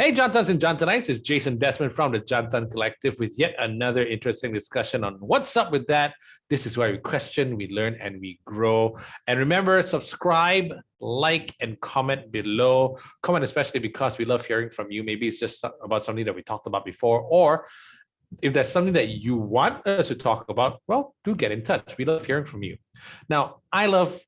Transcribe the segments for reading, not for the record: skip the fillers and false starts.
Hey, Jantans and Jantanites, it's Jason Desmond from the Jantan Collective with yet another interesting discussion on what's up with that. This is where we question, we learn, and we grow. And remember, subscribe, like, and comment below. Comment especially because we love hearing from you. Maybe it's just about something that we talked about before, or if there's something that you want us to talk about, well, do get in touch. We love hearing from you. Now, I love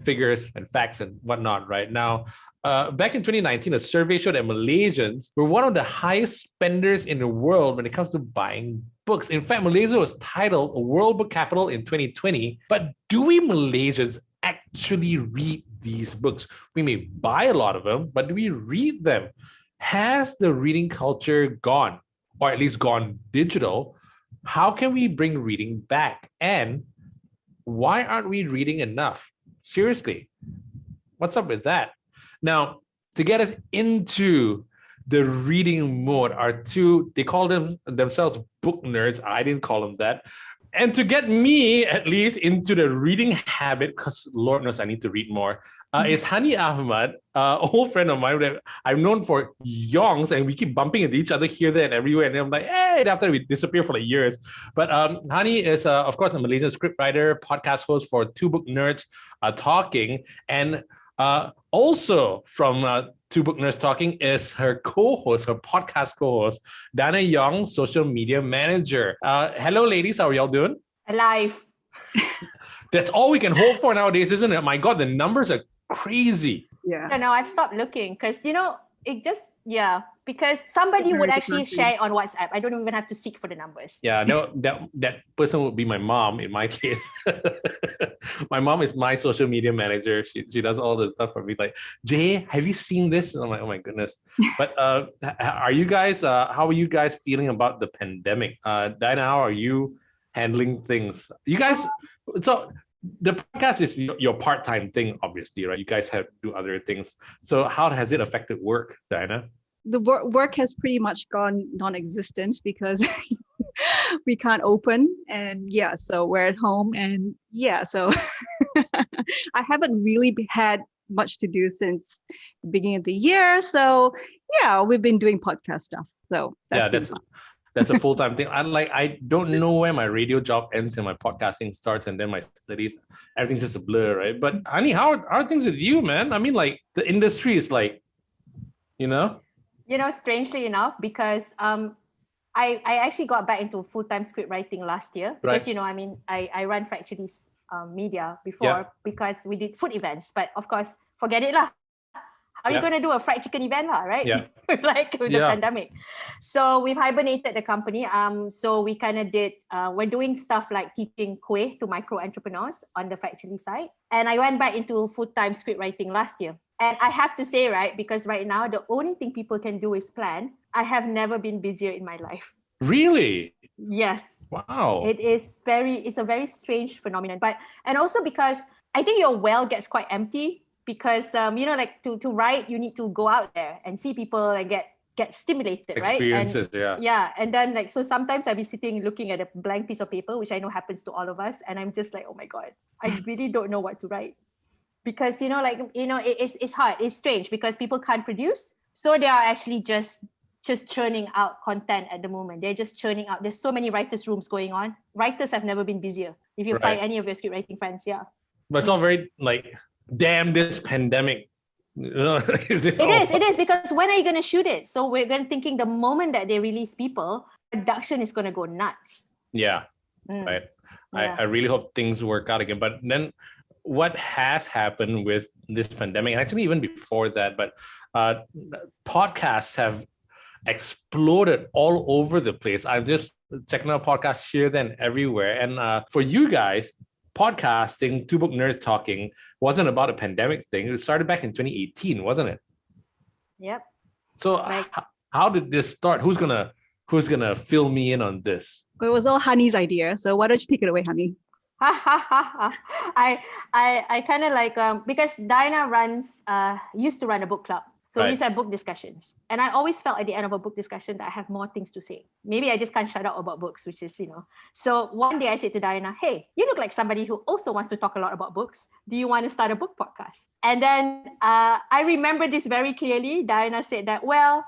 figures and facts and whatnot right now. Back in 2019, a survey showed that Malaysians were one of the highest spenders in the world when it comes to buying books. In fact, Malaysia was titled a world book capital in 2020. But do we Malaysians actually read these books? We may buy a lot of them, but do we read them? Has the reading culture gone, or at least gone digital? How can we bring reading back? And why aren't we reading enough? Seriously, what's up with that? Now, to get us into the reading mode are two, they call themselves book nerds. I didn't call them that. And to get me, at least, into the reading habit, because Lord knows I need to read more, is Honey Ahmad, an old friend of mine that I've known for yongs, and we keep bumping into each other here, there, and everywhere. And I'm like, hey, after we disappear for like years. But Honey is, of course, a Malaysian scriptwriter, podcast host for Two Book Nerds Talking. And also from Two Book Nerds Talking is her co-host, her podcast co-host, Diana Yeong, social media manager. Hello, ladies. How are y'all doing? Alive. That's all we can hope for nowadays, isn't it? My God, the numbers are crazy. Yeah. No, I've stopped looking because, it just, because somebody would actually share it on WhatsApp. I don't even have to seek for the numbers. Yeah, no, that person would be my mom in my case. My mom is my social media manager. She does all the stuff for me. Like, Jay, have you seen this? And I'm like, oh my goodness. But are you guys, how are you guys feeling about the pandemic? Diana, how are you handling things? You guys, so the podcast is your part-time thing, obviously, right? You guys have to do other things. So how has it affected work, Diana? The work has pretty much gone non-existent because we can't open, and so we're at home, and so I haven't really had much to do since the beginning of the year. So we've been doing podcast stuff. So that's a full-time thing. I don't know where my radio job ends and my podcasting starts, and then my studies. Everything's just a blur, right? But Honey, how are things with you, man? I mean, like the industry is like, strangely enough, because I actually got back into full-time script writing last year because, I ran Fractually's media before because we did food events. But of course, forget it lah. How are you going to do a fried chicken event lah, right? Yeah. with the pandemic. So we've hibernated the company. So we kind of did, we're doing stuff like teaching kueh to micro entrepreneurs on the Fractually side. And I went back into full-time script writing last year. And I have to say, right, because right now, the only thing people can do is plan. I have never been busier in my life. Really? Yes. Wow. It's a very strange phenomenon. And also because I think your well gets quite empty because, to write, you need to go out there and see people and get stimulated, experiences, right? Yeah. And then so sometimes I'll be sitting looking at a blank piece of paper, which I know happens to all of us. And I'm just like, oh my God, I really don't know what to write. Because, it's hard. It's strange because people can't produce. So they are actually just churning out content at the moment. They're just churning out. There's so many writers' rooms going on. Writers have never been busier. If you find any of your script writing friends, But it's all very damn this pandemic. It is because when are you going to shoot it? So we're going to thinking the moment that they release people, production is going to go nuts. Yeah, right. Yeah. I really hope things work out again. But then what has happened with this pandemic, and actually even before that, but podcasts have exploded all over the place. I'm just checking out podcasts here, then everywhere. And for you guys, podcasting, Two Book Nerds Talking, wasn't about a pandemic thing. It started back in 2018, wasn't it? Yep. So how did this start? Who's gonna fill me in on this? Well, it was all Honey's idea. So why don't you take it away, Honey? I kind of because Diana used to run a book club. So we used to have book discussions. And I always felt at the end of a book discussion that I have more things to say. Maybe I just can't shut up about books, which is, So one day I said to Diana, hey, you look like somebody who also wants to talk a lot about books. Do you want to start a book podcast? And then I remember this very clearly. Diana said that, well,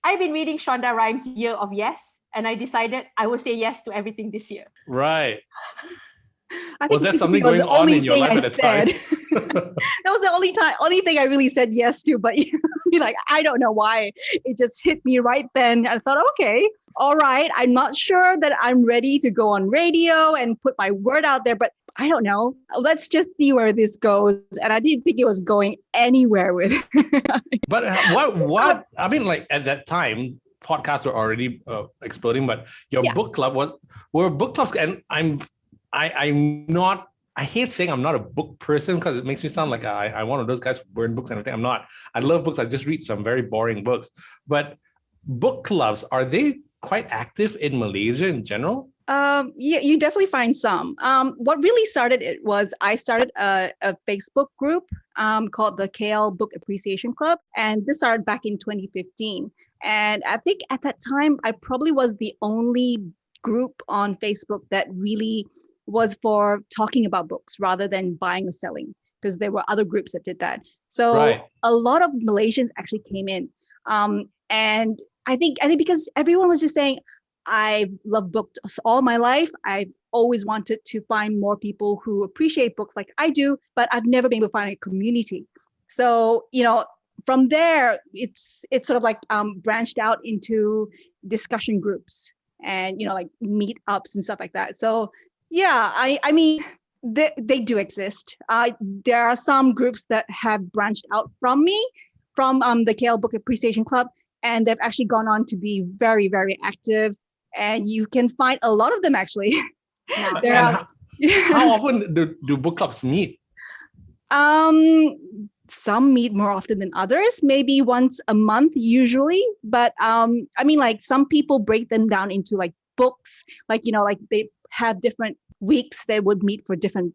I've been reading Shonda Rhimes' Year of Yes, and I decided I will say yes to everything this year. Right. I Was think there something it was going the on only in your thing life I at the time? said. That was the only thing I really said yes to. But like, I don't know why it just hit me right then. I thought, okay, all right. I'm not sure that I'm ready to go on radio and put my word out there, but I don't know. Let's just see where this goes. And I didn't think it was going anywhere with it. But what? I mean, like at that time, podcasts were already exploding. But your Yeah. book club were book clubs, and I'm not. I hate saying I'm not a book person because it makes me sound like I'm one of those guys who burn books and everything. I'm not. I love books. I just read some very boring books. But book clubs, are they quite active in Malaysia in general? Yeah, you definitely find some. What really started it was I started a Facebook group called the KL Book Appreciation Club, and this started back in 2015. And I think at that time, I probably was the only group on Facebook that really was for talking about books rather than buying or selling, because there were other groups that did that. So Right. a lot of Malaysians actually came in, and I think because everyone was just saying, I love books all my life. I've always wanted to find more people who appreciate books like I do, but I've never been able to find a community. So, from there, it's sort of like branched out into discussion groups and, like meetups and stuff like that. So yeah, I mean, they do exist. There are some groups that have branched out from me, from the KL Book Appreciation Club, and they've actually gone on to be very, very active. And you can find a lot of them actually. How often do book clubs meet? Some meet more often than others, maybe once a month usually. But I mean, like some people break them down into like books, like like they have different weeks they would meet for different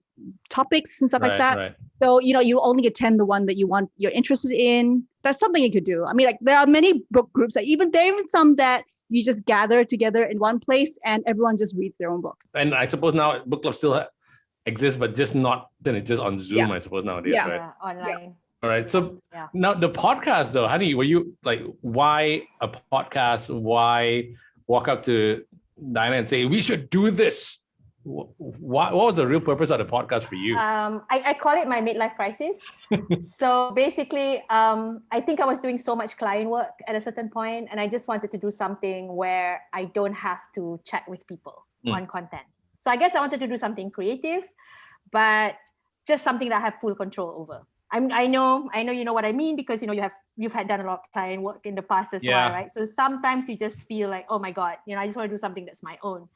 topics and stuff like that. Right. So you only attend the one that you're interested in. That's something you could do. I mean, like there are many book groups that there are even some that you just gather together in one place and everyone just reads their own book. And I suppose now book clubs still exist, but just not just on Zoom. Yeah. I suppose nowadays, Yeah. right? Yeah, online. All right. So Yeah. now the podcast, though, Honey, were you like, why a podcast? Why walk up to Diana and say we should do this? What was the real purpose of the podcast for you? I call it my midlife crisis. So basically, I think I was doing so much client work at a certain point, and I just wanted to do something where I don't have to chat with people on content. So I guess I wanted to do something creative, but just something that I have full control over. I know you know what I mean, because you've had done a lot of client work in the past as well, right? So sometimes you just feel like, oh my God, I just want to do something that's my own.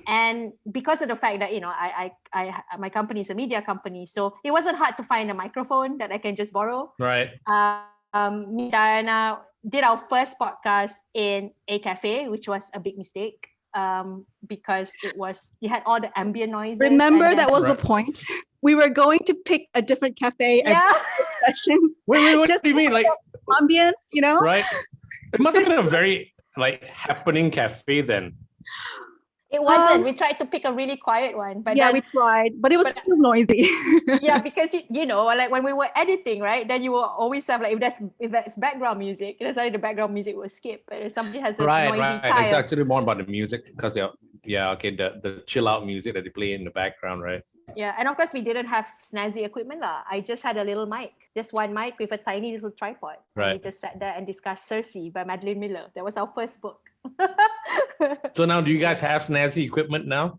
And because of the fact that I my company is a media company, so it wasn't hard to find a microphone that I can just borrow. Right. Me and Diana did our first podcast in a cafe, which was a big mistake. Because you had all the ambient noises. Remember, that was the point. We were going to pick a different cafe every session. Wait, what just do you mean? Like ambience, Right. It must have been a very happening cafe then. It wasn't. We tried to pick a really quiet one, but we tried, but it was still noisy. Yeah, because like when we were editing, right? Then you will always have if that's background music, suddenly the background music will skip. But if somebody has a noisy child, it's actually more about the music because the chill out music that they play in the background, right? Yeah, and of course we didn't have snazzy equipment lah. I just had a little mic, just one mic with a tiny little tripod. Right. And we just sat there and discussed Circe by Madeline Miller. That was our first book. So now, do you guys have snazzy equipment now?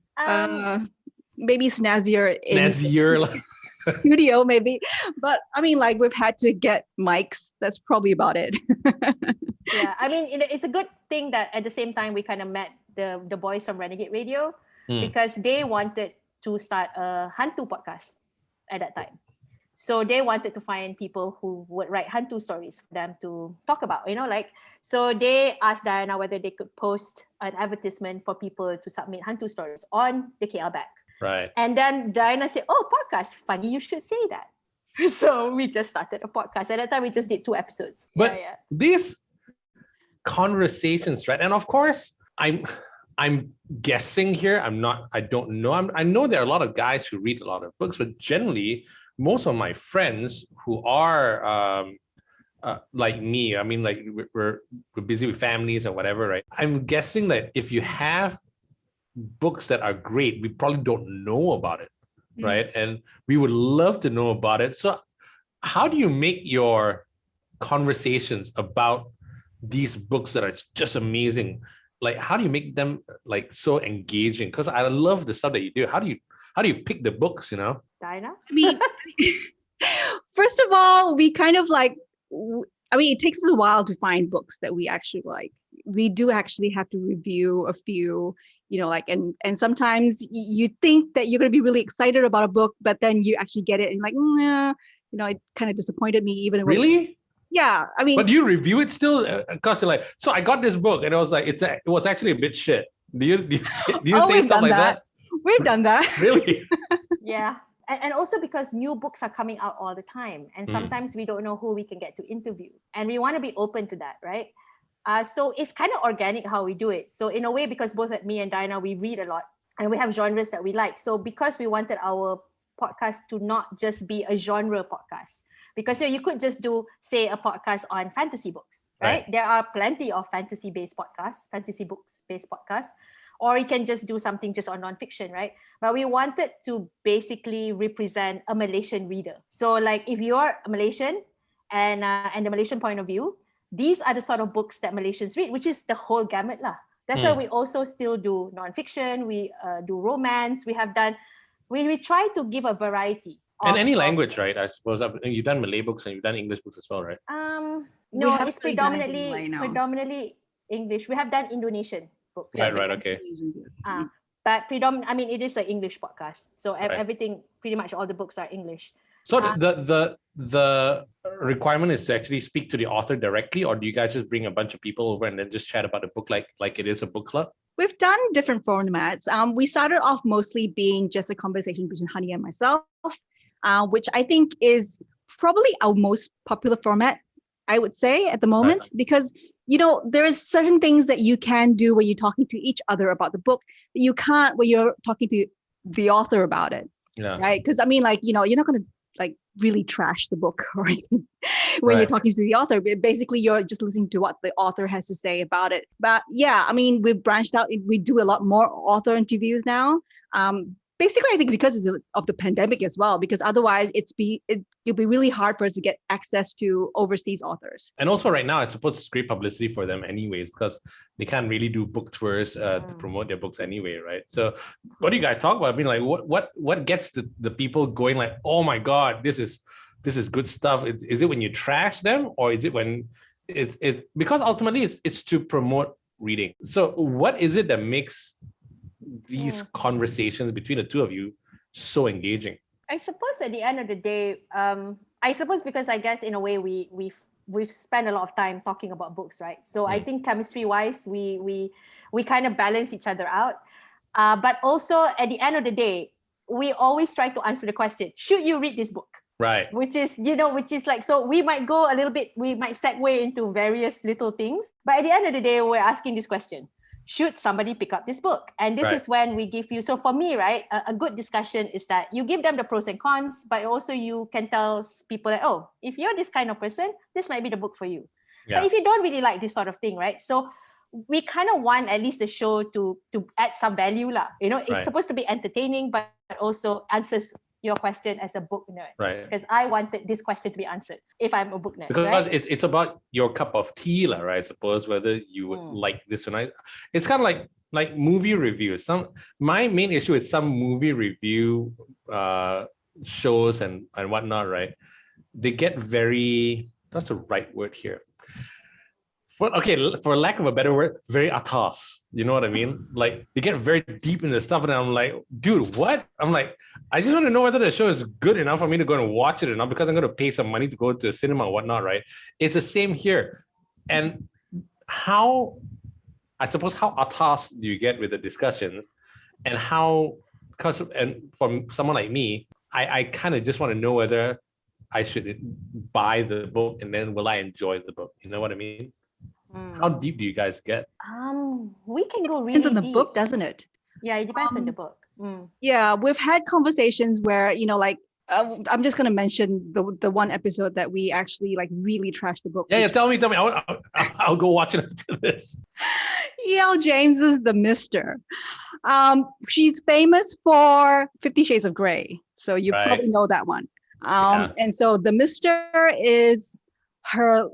Maybe snazzier in studio, maybe. But I mean, we've had to get mics. That's probably about it. Yeah, I mean, it's a good thing that at the same time we kind of met the boys from Renegade Radio because they wanted to start a Hantu podcast at that time. So they wanted to find people who would write Hantu stories for them to talk about, so they asked Diana whether they could post an advertisement for people to submit Hantu stories on the KL Back. Right. And then Diana said, oh, podcast, funny you should say that. So we just started a podcast. At that time, we just did 2 episodes. But these conversations, right? And of course, I'm guessing here. I don't know. I know there are a lot of guys who read a lot of books, but generally, most of my friends who are like me, I mean, like we're busy with families or whatever, right? I'm guessing that if you have books that are great, we probably don't know about it, right? And we would love to know about it. So how do you make your conversations about these books that are just amazing, like how do you make them like so engaging? Because I love the stuff that you do. How do you pick the books, you know? Dinah? I mean, first of all, we kind of like, I mean, it takes us a while to find books that we actually like. We do actually have to review a few, you know, like, and sometimes you think that you're going to be really excited about a book, but then you actually get it and like, yeah, you know, it kind of disappointed me even. Really? Yeah, I mean, But do you review it still? Because you're like, so I got this book and I was like, it was actually a bit shit. Do you say stuff like that? We've done that. Really? Yeah. And also because new books are coming out all the time. And sometimes we don't know who we can get to interview. And we want to be open to that, right? So it's kind of organic how we do it. So in a way, because both me and Dinah, we read a lot and we have genres that we like. So because we wanted our podcast to not just be a genre podcast, because you could just do, say, a podcast on fantasy books, right? There are plenty of fantasy-based podcasts, fantasy books-based podcasts, or you can just do something just on nonfiction, right? But we wanted to basically represent a Malaysian reader. So like if you're Malaysian and the Malaysian point of view, these are the sort of books that Malaysians read, which is the whole gamut lah. That's why we also still do nonfiction, we do romance, we try to give a variety. And any language, right? I suppose you've done Malay books and you've done English books as well, right? No, it's predominantly English. We have done Indonesian books. Right, okay. But I mean, it is an English podcast, so everything, pretty much all the books are English. So the requirement is to actually speak to the author directly, or do you guys just bring a bunch of people over and then just chat about the book like it is a book club? We've done different formats. We started off mostly being just a conversation between Honey and myself, which I think is probably our most popular format, I would say, at the moment, because, you know, there is certain things that you can do when you're talking to each other about the book that you can't when you're talking to the author about it, right? Because I mean, like, you know, you're not going to like really trash the book or anything when you're talking to the author. Basically, you're just listening to what the author has to say about it. But yeah, I mean, we've branched out. We do a lot more author interviews now. Basically, I think because of the pandemic as well, because otherwise it'll be really hard for us to get access to overseas authors. And also right now, I suppose it's great publicity for them anyways, because they can't really do book tours to promote their books anyway, right? So what do you guys talk about? I mean, like what gets the people going like, oh my God, this is good stuff. Is it when you trash them, or is it when it because ultimately it's to promote reading. So what is it that makes these conversations between the two of you so engaging? I suppose at the end of the day, I suppose because I guess in a way we've spent a lot of time talking about books, right? So I think chemistry wise, we kind of balance each other out. But also at the end of the day, we always try to answer the question, should you read this book? Right. Which is like, so we might go a little bit, we might segue into various little things. But at the end of the day, we're asking this question. Should somebody pick up this book? And this is when we give you, so for me, right, a good discussion is that you give them the pros and cons, but also you can tell people that, oh, if you're this kind of person, this might be the book for you. Yeah. But if you don't really like this sort of thing, right? So we kind of want at least the show to add some value. You know, it's supposed to be entertaining, but also answers your question as a book nerd. Right. Because I wanted this question to be answered if I'm a book nerd. Because it's about your cup of tea, right? I suppose, whether you would like this or not. It's kind of like movie reviews. My main issue is some movie review shows and whatnot, right? They get very, that's the right word here. For lack of a better word, very atas. You know what I mean? Like they get very deep into stuff, and I'm like, dude, what? I'm like, I just want to know whether the show is good enough for me to go and watch it or not, because I'm going to pay some money to go to a cinema or whatnot, right? It's the same here. And how atas do you get with the discussions, and and from someone like me, I kind of just want to know whether I should buy the book and then will I enjoy the book? You know what I mean? How deep do you guys get? We can go really deep. Depends on the deep. Book, doesn't it? Yeah, it depends on the book. Yeah, we've had conversations where, you know, like I'm just gonna mention the one episode that we actually like really trashed the book. Yeah, tell me. I'll go watch it after this. E.L. James is the Mister. She's famous for 50 Shades of Grey, so you Right. probably know that one. Yeah. And so the Mister is her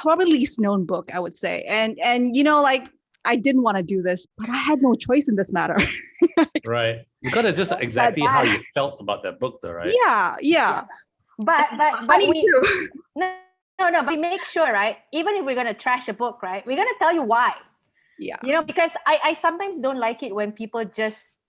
probably least known book, I would say. And like I didn't want to do this, but I had no choice in this matter. Right. Because it's just exactly how you felt about that book, though, right? Yeah. But Honey we, too. no, but we make sure, right? Even if we're gonna trash a book, right? We're gonna tell you why. Yeah. Because I sometimes don't like it when people just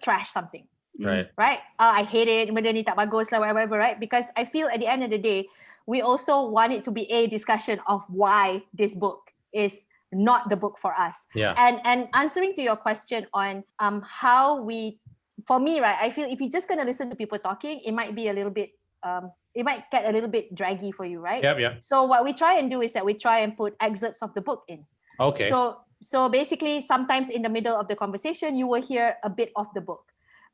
trash something. Right. Right? I hate it, benda ni tak bagus lah, whatever, right? Because I feel at the end of the day, we also want it to be a discussion of why this book is not the book for us. Yeah. And answering to your question on how we, for me, right, I feel if you're just gonna listen to people talking, it might be a little bit it might get a little bit draggy for you, right? Yep. So what we try and do is that we try and put excerpts of the book in. Okay. So basically, sometimes in the middle of the conversation, you will hear a bit of the book.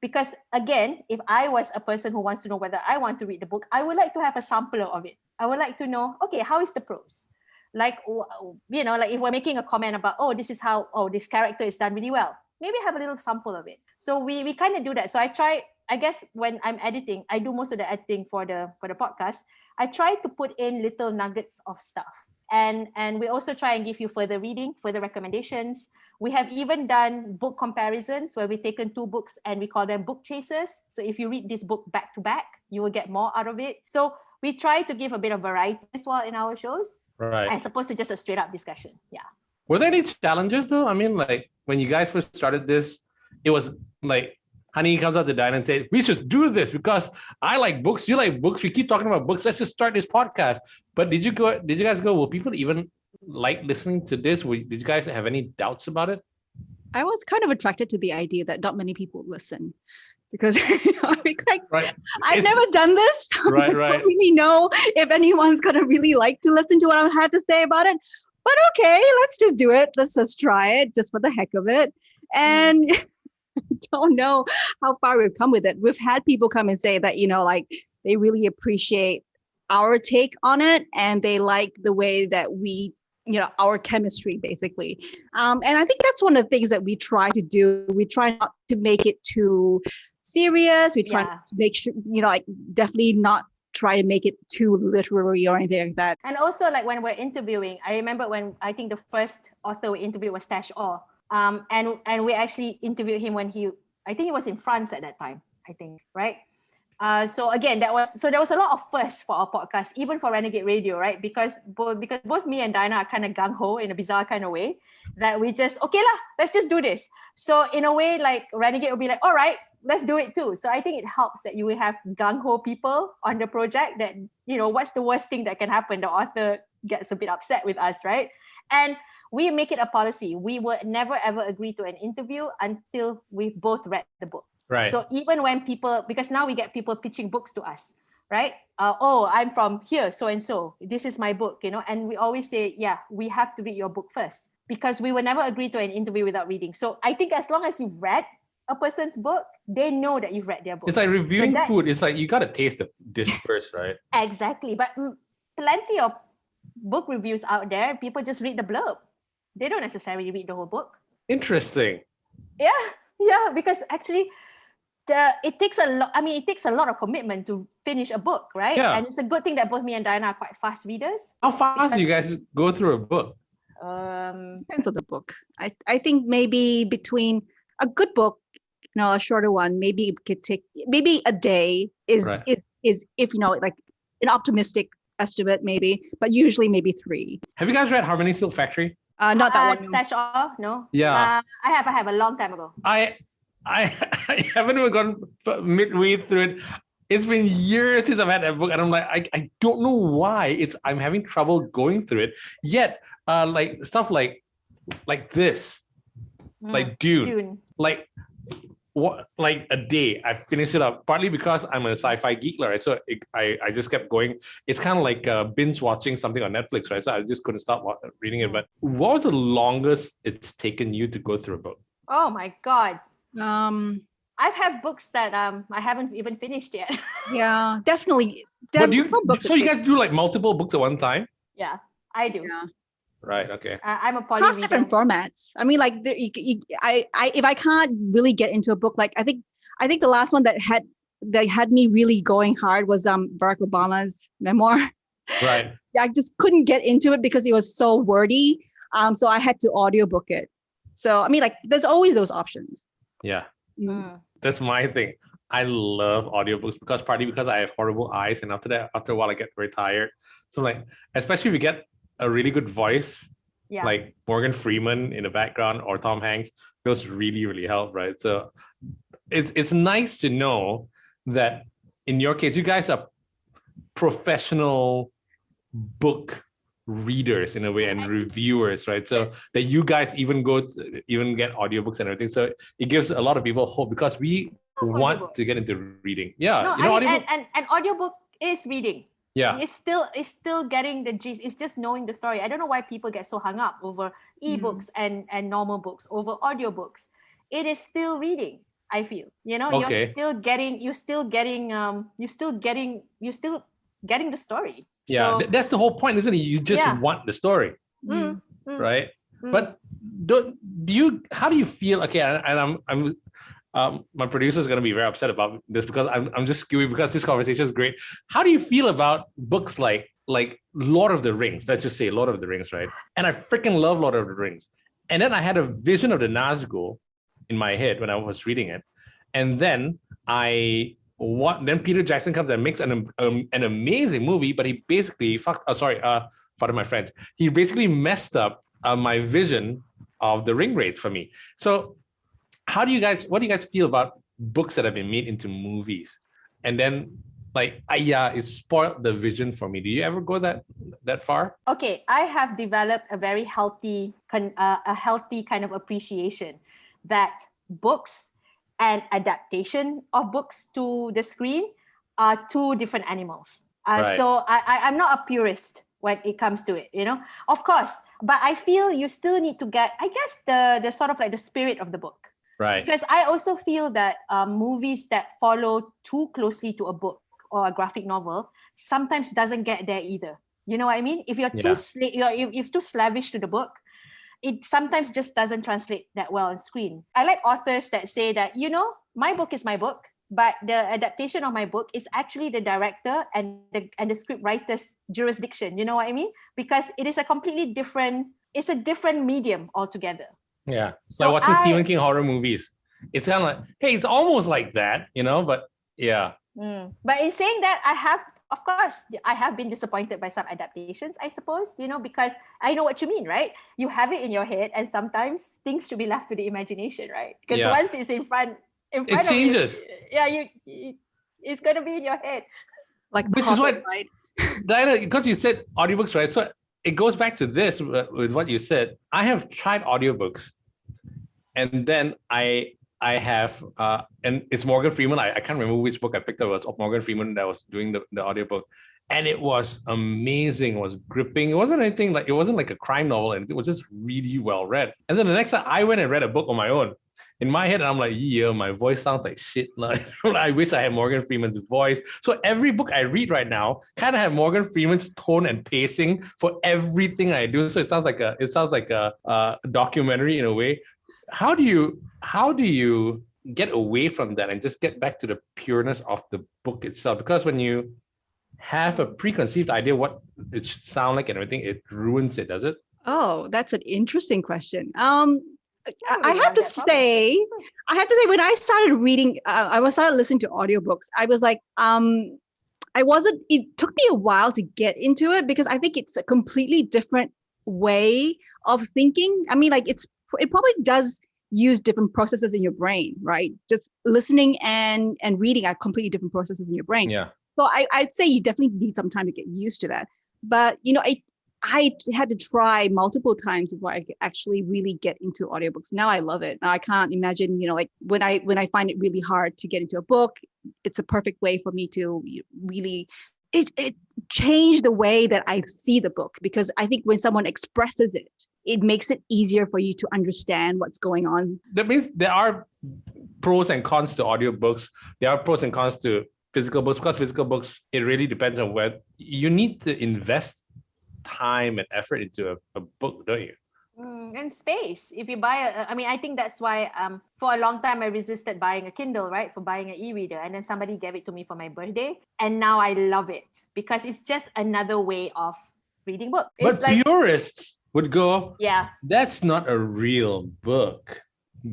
Because again, if I was a person who wants to know whether I want to read the book, I would like to have a sampler of it. I would like to know, okay, how is the prose? Like, like if we're making a comment about, this is how, this character is done really well. Maybe have a little sample of it. So we kind of do that. So I guess when I'm editing, I do most of the editing for the podcast. I try to put in little nuggets of stuff. And we also try and give you further reading, further recommendations. We have even done book comparisons where we've taken two books and we call them book chasers. So if you read this book back to back, you will get more out of it. So we try to give a bit of variety as well in our shows, Right. as opposed to just a straight up discussion. Yeah. Were there any challenges though? I mean, like when you guys first started this, it was like Honey comes out to Diana and said, we should do this because I like books, you like books, we keep talking about books, let's just start this podcast. But did you guys go, will people even like listening to this? Did you guys have any doubts about it? I was kind of attracted to the idea that not many people listen because it's like, right. I've never done this. Right. I don't really know if anyone's going to really like to listen to what I have to say about it. But okay, let's just do it. Let's just try it just for the heck of it. And I don't know how far we've come with it. We've had people come and say that, like they really appreciate our take on it and they like the way that we, our chemistry basically. And I think that's one of the things that we try to do. We try not to make it too serious. We try to make sure, definitely not try to make it too literary or anything like that. And also like when we're interviewing, I remember when I think the first author we interviewed was Tash Orr. And we actually interviewed him when I think he was in France at that time, I think, right? So again, there was a lot of firsts for our podcast, even for Renegade Radio, right? Because both me and Diana are kind of gung-ho in a bizarre kind of way that we just, okay lah, let's just do this. So in a way, like Renegade will be like, all right, let's do it too. So I think it helps that you will have gung-ho people on the project that, what's the worst thing that can happen? The author gets a bit upset with us, right? And we make it a policy. We would never ever agree to an interview until we've both read the book. Right. So even when because now we get people pitching books to us, right? I'm from here, so and so. This is my book, and we always say, yeah, we have to read your book first because we will never agree to an interview without reading. So I think as long as you've read a person's book, they know that you've read their book. It's like reviewing food. It's like you got to taste the dish first, right? Exactly. But plenty of book reviews out there, people just read the blurb. They don't necessarily read the whole book. Interesting. Yeah, because actually it takes a lot. I mean, it takes a lot of commitment to finish a book, right? Yeah. And it's a good thing that both me and Diana are quite fast readers. How fast do you guys go through a book? Depends on the book. I think maybe between a good book, a shorter one, maybe it could take maybe a day is if like an optimistic estimate maybe, but usually maybe 3. Have you guys read Harmony Silk Factory? Not that one. Tash Orr, no. Yeah. I have a long time ago. I haven't even gone midway through it. It's been years since I've had that book, and I'm like, I don't know why I'm having trouble going through it. Yet, like stuff like this, like Dune, like what, like a day I finished it up. Partly because I'm a sci-fi geek, right? So I just kept going. It's kind of like binge watching something on Netflix, right? So I just couldn't stop reading it. But what was the longest it's taken you to go through a book? Oh my God. I've had books that I haven't even finished yet. Yeah, definitely. But Some books so you guys do like multiple books at one time? Yeah, I do. yeah. Right. Okay. I'm a poly Across reader. different formats. I mean, like if I can't really get into a book, like I think the last one that had me really going hard was Barack Obama's memoir. Right. I just couldn't get into it because it was so wordy. So I had to audiobook it. So I mean, like there's always those options. Yeah. Mm. That's my thing. I love audiobooks partly because I have horrible eyes, and after a while I get very tired. So like, especially if you get a really good voice, Yeah. like Morgan Freeman in the background or Tom Hanks, those really, really help, right? So it's nice to know that in your case, you guys are professional book readers in a way and reviewers, right? So that you guys even get audiobooks and everything. So it gives a lot of people hope because we want audiobooks. to get into reading. Yeah, No, you know, I mean, audiobook. and audiobook is reading. Yeah, It's still getting the gist. It's just knowing the story. I don't know why people get so hung up over ebooks and normal books over audiobooks. It is still reading, I feel. You know, Okay. you're still getting the story. Yeah, So, that's the whole point, isn't it? You just Yeah. want the story, mm, mm, right? mm. But how do you feel? Okay, and I'm my producer is going to be very upset about this because I'm just skewing because this conversation is great. How do you feel about books like Lord of the Rings? Let's just say Lord of the Rings, right? And I freaking love Lord of the Rings. And then I had a vision of the Nazgul in my head when I was reading it, and then then Peter Jackson comes and makes an amazing movie, but he basically pardon my French. He basically messed up my vision of the ring wraiths for me. So what do you guys feel about books that have been made into movies and then it spoiled the vision for me? Do you ever go that far? Okay, I have developed a very healthy kind of appreciation that books and adaptation of books to the screen are two different animals. Right. So I'm not a purist when it comes to it, you know. Of course, but I feel you still need to get, I guess, the sort of like the spirit of the book. Right. Because I also feel that movies that follow too closely to a book or a graphic novel sometimes doesn't get there either. You know what I mean? If you're if too slavish to the book, it sometimes just doesn't translate that well on screen. I like authors that say that, you know, my book is my book, but the adaptation of my book is actually the director and the script writer's jurisdiction. You know what I mean? Because it is it's a different medium altogether. Yeah. So like watching Stephen King horror movies. It's kind of like, hey, it's almost like that, you know, but yeah. But in saying that, I have been disappointed by some adaptations, I suppose, you know, because I know what you mean, right? You have it in your head and sometimes things should be left to the imagination, right? Because once it's in front it changes. Of you, it's going to be in your head. Like which is what, right? Diana, because you said audiobooks, right? So it goes back to this with what you said. I have tried audiobooks and then I have and it's Morgan Freeman. I can't remember which book I picked up. It was Morgan Freeman that was doing the audiobook. And it was amazing. It was gripping. It wasn't like a crime novel, and it was just really well read. And then the next time I went and read a book on my own. In my head, I'm like, yeah, my voice sounds like shit. Like, I wish I had Morgan Freeman's voice. So every book I read right now kind of have Morgan Freeman's tone and pacing for everything I do. So it sounds like a documentary in a way. How do you get away from that and just get back to the pureness of the book itself? Because when you have a preconceived idea what it should sound like and everything, it ruins it, does it? Oh, that's an interesting question. I have to say when I started reading, I started listening to audiobooks, I was like, it took me a while to get into it because I think it's a completely different way of thinking. I mean, like it probably does use different processes in your brain, right? Just listening and reading are completely different processes in your brain. Yeah. So I'd say you definitely need some time to get used to that. But, you know, I had to try multiple times before I could actually really get into audiobooks. Now I love it. Now I can't imagine, you know, like when I find it really hard to get into a book, it's a perfect way for me to really, it changed the way that I see the book, because I think when someone expresses it, it makes it easier for you to understand what's going on. That means there are pros and cons to audiobooks. There are pros and cons to physical books, because physical books, it really depends on where you need to invest time and effort into a book, don't you? And space. If you buy I think that's why for a long time I resisted buying a Kindle, right? For buying an e-reader. And then somebody gave it to me for my birthday. And now I love it because it's just another way of reading books. But purists would go, yeah, that's not a real book.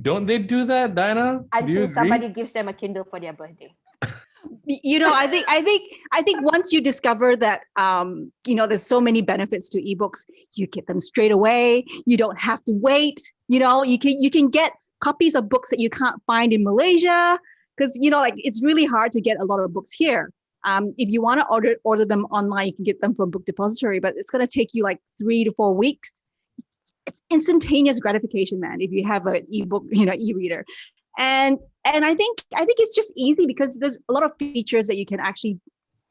Don't they do that, Diana? until somebody gives them a Kindle for their birthday. I think once you discover that there's so many benefits to ebooks, you get them straight away. You don't have to wait. You can get copies of books that you can't find in Malaysia, because it's really hard to get a lot of books here. If you want to order them online, you can get them from Book Depository, but it's going to take you like 3 to 4 weeks. It's instantaneous gratification, man, if you have an ebook, e-reader. And I think it's just easy because there's a lot of features that you can actually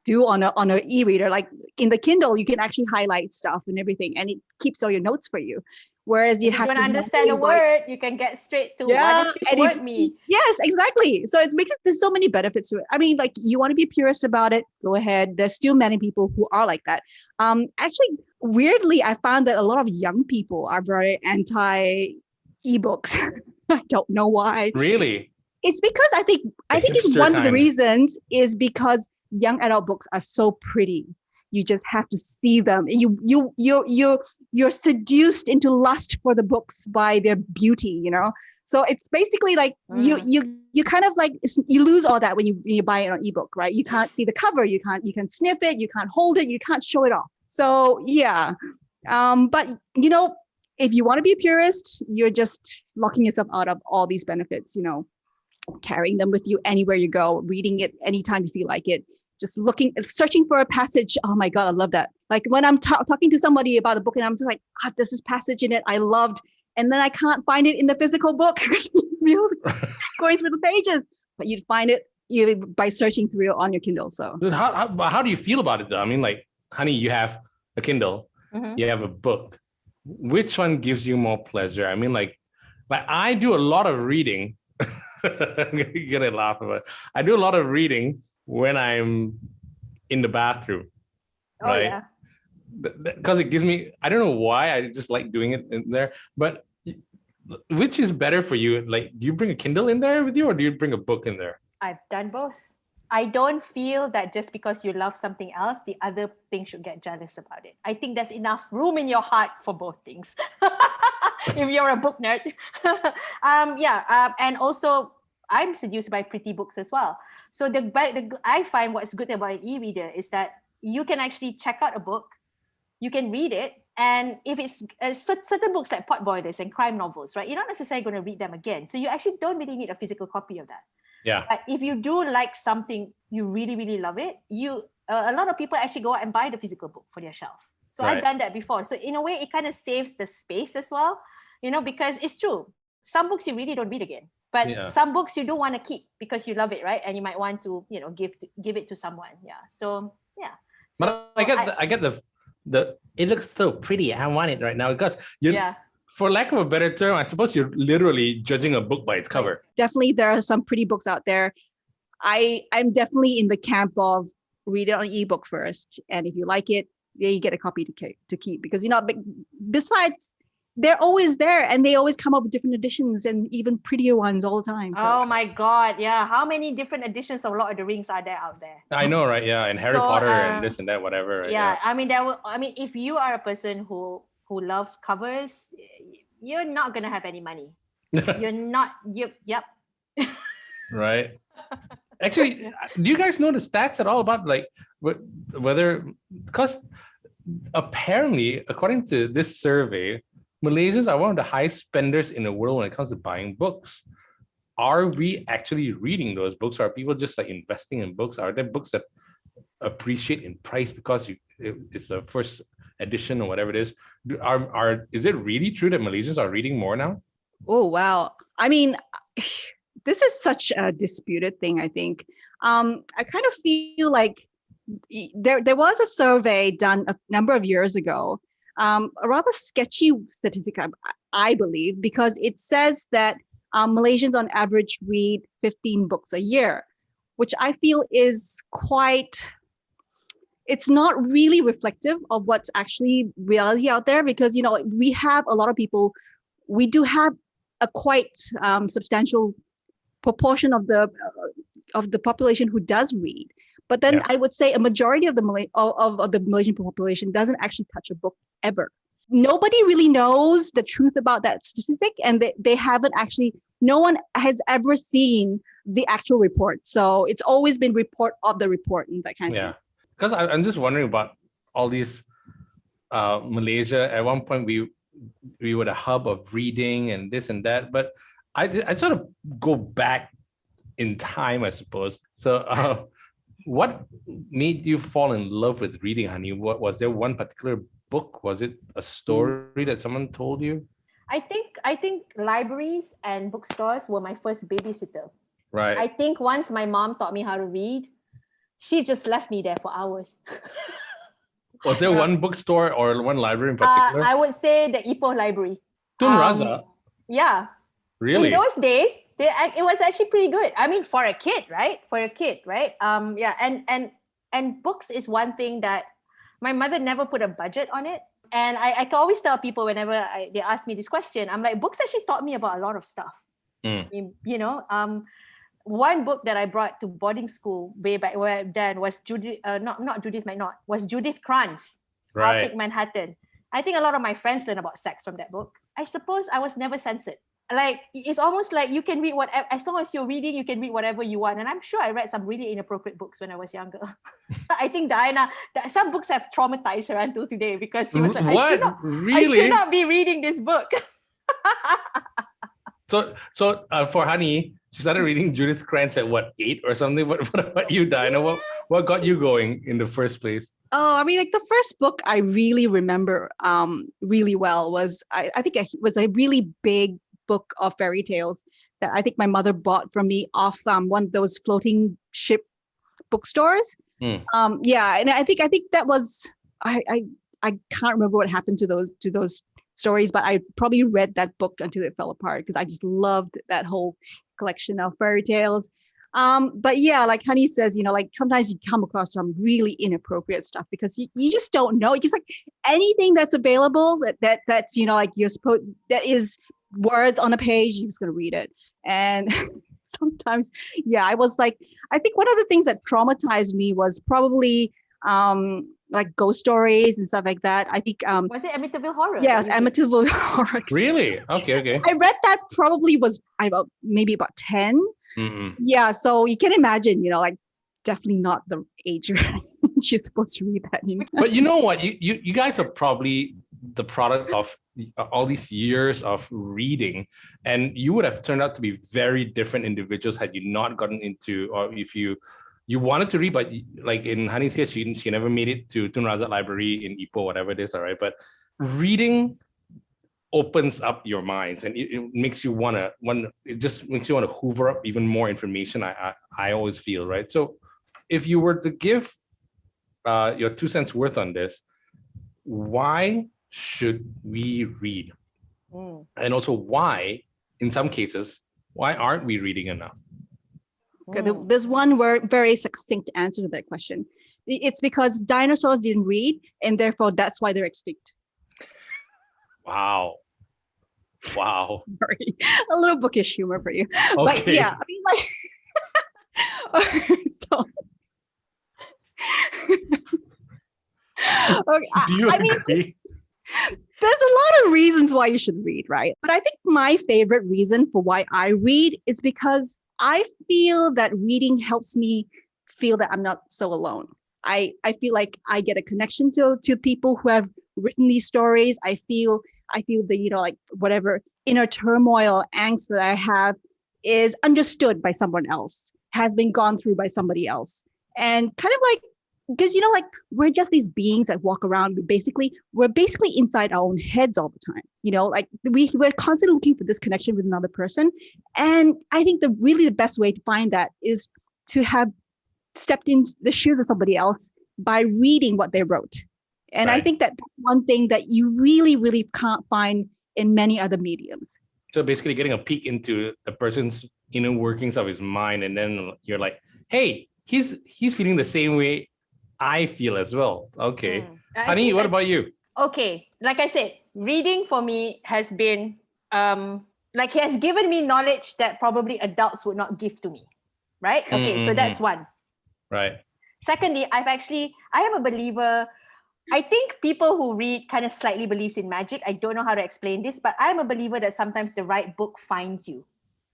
do on a e-reader. Like in the Kindle, you can actually highlight stuff and everything, and it keeps all your notes for you. Whereas you have to understand a word, you can get straight to what does this word mean? Yes, exactly. So it makes there's so many benefits to it. I mean, like, you want to be purist about it, go ahead. There's still many people who are like that. Actually, weirdly, I found that a lot of young people are very anti ebooks. I don't know why. Really? It's because I think it's one of the reasons is because young adult books are so pretty. You just have to see them. You're seduced into lust for the books by their beauty, So it's basically like you kind of like, you lose all that when you buy it on ebook, right? You can't see the cover, you can sniff it, you can't hold it, you can't show it off. So yeah, but if you want to be a purist, you're just locking yourself out of all these benefits. Carrying them with you anywhere you go, reading it anytime you feel like it. Just searching for a passage. Oh my God, I love that. Like when I'm talking to somebody about a book and I'm just like, there's this passage in it I loved. And then I can't find it in the physical book going through the pages. But you'd find it by searching through it on your Kindle. So how do you feel about it though? I mean, like, honey, you have a Kindle, you have a book. Which one gives you more pleasure? I mean, like I do a lot of reading. I'm gonna laugh about it. I do a lot of reading when I'm in the bathroom, right? Yeah. Because it gives me, I don't know why, I just like doing it in there. But which is better for you? Like, do you bring a Kindle in there with you, or do you bring a book in there? I've done both. I don't feel that just because you love something else, the other thing should get jealous about it. I think there's enough room in your heart for both things. If you're a book nerd. And also I'm seduced by pretty books as well. So I find what's good about an e-reader is that you can actually check out a book, you can read it, and if it's certain books like potboilers and crime novels, right, you're not necessarily going to read them again. So you actually don't really need a physical copy of that. Yeah. But if you do like something, you really, really love it, a lot of people actually go out and buy the physical book for their shelf. So I've done that before. So in a way, it kind of saves the space as well, because it's true. Some books you really don't read again. But some books you do want to keep because you love it, right? And you might want to, give it to someone. Yeah. So yeah. But I get the it looks so pretty. I want it right now because for lack of a better term, I suppose you're literally judging a book by its cover. Definitely, there are some pretty books out there. I'm definitely in the camp of read it on ebook first, and if you like it, you get a copy to keep, because besides, they're always there and they always come up with different editions and even prettier ones all the time. So. Oh my God. Yeah. How many different editions of Lord of the Rings are there out there? I know, right? Yeah. And Harry Potter and this and that, whatever. Right? Yeah. I mean, if you are a person who loves covers, you're not going to have any money. You're not. Yep. Right. Actually, do you guys know the stats at all about like whether, because apparently, according to this survey, Malaysians are one of the highest spenders in the world when it comes to buying books. Are we actually reading those books? Are people just like investing in books? Are there books that appreciate in price because it's the first edition or whatever it is? Is it really true that Malaysians are reading more now? Oh, wow. I mean, this is such a disputed thing, I think. I kind of feel like there was a survey done a number of years ago, a rather sketchy statistic, I believe, because it says that Malaysians on average read 15 books a year, which I feel is quite, it's not really reflective of what's actually reality out there, because, you know, we have a lot of people, we do have a quite substantial proportion of the population who does read. But then I would say a majority of the of the Malaysian population doesn't actually touch a book ever. Nobody really knows the truth about that statistic, and they haven't actually, no one has ever seen the actual report. So it's always been report of the report and that kind of thing. Because I'm just wondering about all these Malaysia. At one point, we were a hub of reading and this and that, but I sort of go back in time, I suppose. So what made you fall in love with reading, Honey? What was there one particular book? Was it a story that someone told you? I think libraries and bookstores were my first babysitter. Right. I think once my mom taught me how to read, she just left me there for hours. Was there one bookstore or one library in particular? I would say the Ipoh Library. Tun Razak? Yeah. Really? In those days, it was actually pretty good. I mean, for a kid, right? Yeah. And books is one thing that my mother never put a budget on it. And I can always tell people whenever they ask me this question, I'm like, books actually taught me about a lot of stuff. You know, one book that I brought to boarding school way back then was was Judith Krantz, Right. I'll Take Manhattan. I think a lot of my friends learned about sex from that book. I suppose I was never censored. Like, it's almost like you can read whatever, as long as you're reading, you can read whatever you want. And I'm sure I read some really inappropriate books when I was younger. I think Diana, some books have traumatized her until today, because she was like, I should not be reading this book. So for Honey, she started reading Judith Krantz at what, 8 or something? What about you, Diana? What got you going in the first place? Oh, I mean, like the first book I really remember really well was, I think it was a really big book of fairy tales that I think my mother bought from me off one of those floating ship bookstores. And I think that was, I can't remember what happened to those stories, but I probably read that book until it fell apart, because I just loved that whole collection of fairy tales. But yeah, like Honey says, you know, like sometimes you come across some really inappropriate stuff because you just don't know. It's just like anything that's available that's, you know, like you're supposed, that is words on a page, you're just gonna read it. And sometimes, yeah, I was like, I think one of the things that traumatized me was probably like ghost stories and stuff like that. I think was it Amityville Horror? Yes, Amityville Horror. Really? Okay. I read that probably was maybe about 10. Mm-hmm. Yeah, so you can imagine, you know, like definitely not the age you're supposed to read that. You know? But you know what? You guys are probably the product of all these years of reading, and you would have turned out to be very different individuals had you not gotten into, or if you wanted to read, but like in Honey's case, she never made it to Tun Razak Library in Ipoh, whatever it is, all right? But reading opens up your minds, and it makes you it just makes you want to hoover up even more information. I always feel, right? So if you were to give your 2 cents worth on this, why should we read? And also why, in some cases, why aren't we reading enough? Okay, there's one very succinct answer to that question. It's because dinosaurs didn't read, and therefore that's why they're extinct. Wow. Sorry, a little bookish humor for you. Okay. But yeah, I mean, like, so, okay, do you agree? Mean, there's a lot of reasons why you should read, right? But I think my favorite reason for why I read is because I feel that reading helps me feel that I'm not so alone. I feel like I get a connection to people who have written these stories. I feel the, you know, like whatever inner turmoil, angst that I have is understood by someone else, has been gone through by somebody else. And kind of like, because, you know, like we're just these beings that walk around. We're basically inside our own heads all the time. You know, like we're constantly looking for this connection with another person. And I think the best way to find that is to have stepped in the shoes of somebody else by reading what they wrote. And right. I think that's one thing that you really, really can't find in many other mediums. So basically getting a peek into the person's inner workings of his mind, and then you're like, hey, he's feeling the same way I feel as well. Okay. I Honey, think what that- about you? Okay, like I said, reading for me has been like it has given me knowledge that probably adults would not give to me. Right? Okay, so that's one. Right. Secondly, I am a believer. I think people who read kind of slightly believes in magic. I don't know how to explain this, but I'm a believer that sometimes the right book finds you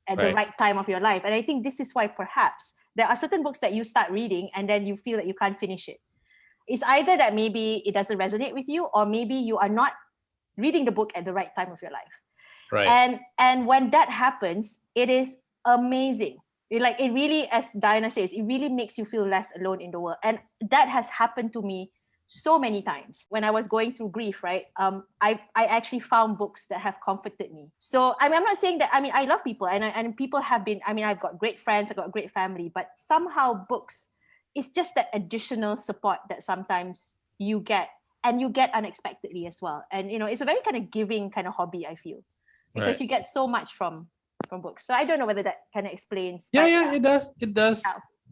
at the right time of your life. And I think this is why perhaps there are certain books that you start reading and then you feel that you can't finish it. It's either that maybe it doesn't resonate with you, or maybe you are not reading the book at the right time of your life. Right. And when that happens, it is amazing. It really, as Diana says, it really makes you feel less alone in the world. And that has happened to me so many times when I was going through grief, right? I actually found books that have comforted me. So I'm not saying that, I love people and people have been, I've got great friends, I've got a great family, but somehow books, it's just that additional support that sometimes you get, and you get unexpectedly as well. And, it's a very kind of giving kind of hobby, I feel, because you get so much from books. So I don't know whether that kind of explains. Yeah, it does.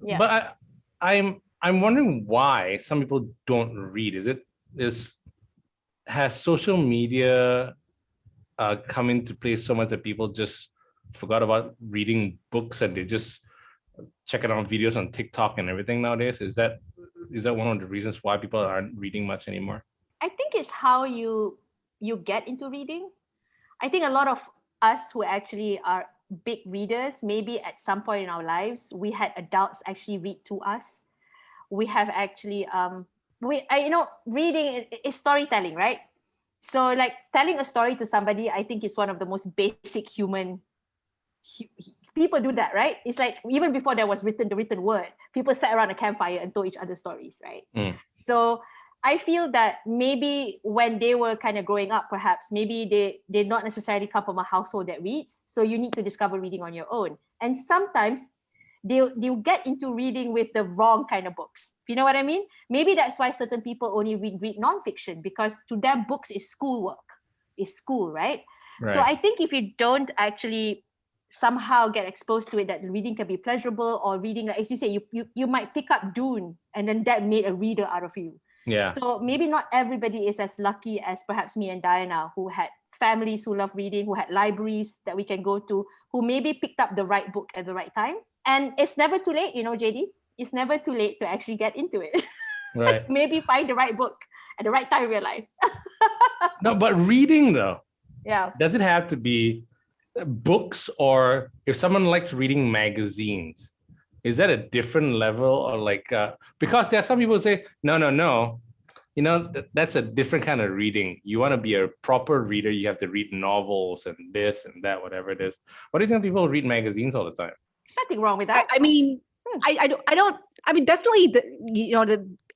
Yeah. But I'm wondering why some people don't read. Has social media come into play so much that people just forgot about reading books and they just checking out videos on TikTok and everything nowadays? Is that one of the reasons why people aren't reading much anymore? I think it's how you get into reading. I think a lot of us who actually are big readers, maybe at some point in our lives, we had adults actually read to us. We have actually reading is storytelling, right? So like telling a story to somebody, I think is one of the most basic human. People do that, right? It's like even before there was the written word, people sat around a campfire and told each other stories, right? So I feel that maybe when they were kind of growing up, perhaps maybe they not necessarily come from a household that reads. So you need to discover reading on your own. And sometimes they'll get into reading with the wrong kind of books. You know what I mean? Maybe that's why certain people only read nonfiction, because to them books is schoolwork, is school, right? So I think if you don't actually somehow get exposed to it, that reading can be pleasurable, or reading, like as you say, you might pick up Dune and then that made a reader out of you. Yeah. So maybe not everybody is as lucky as perhaps me and Diana, who had families who love reading, who had libraries that we can go to, who maybe picked up the right book at the right time. And it's never too late, JD. It's never too late to actually get into it. Right. Maybe find the right book at the right time in your life. No, but reading though, Yeah. does it have to be books, or if someone likes reading magazines, is that a different level, or like because there are some people who say no, that's a different kind of reading. You want to be a proper reader, you have to read novels and this and that, wwhatever it is. What do you think people read magazines all the time? There's nothing wrong with that. I mean, I don't. Definitely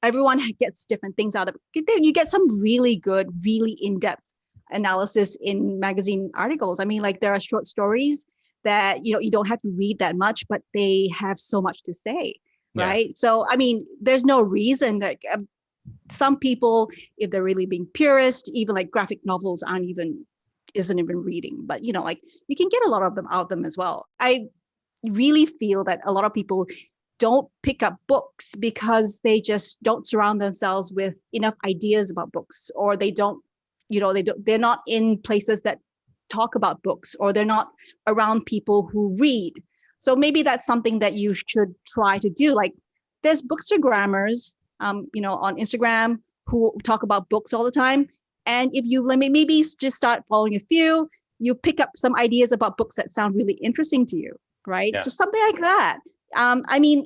everyone gets different things out of it. You get some really good, really in-depth analysis in magazine articles. I mean, like there are short stories that you don't have to read that much, but they have so much to say, right? So I mean, there's no reason that some people, if they're really being purist, even like graphic novels isn't even reading. But like you can get a lot of them out of them as well. I really feel that a lot of people don't pick up books because they just don't surround themselves with enough ideas about books, or they're not in places that talk about books, or they're not around people who read. So maybe that's something that you should try to do. Like there's bookstagrammers, on Instagram who talk about books all the time. And if you maybe just start following a few, you pick up some ideas about books that sound really interesting to you, right? Yeah. So something like that. I mean,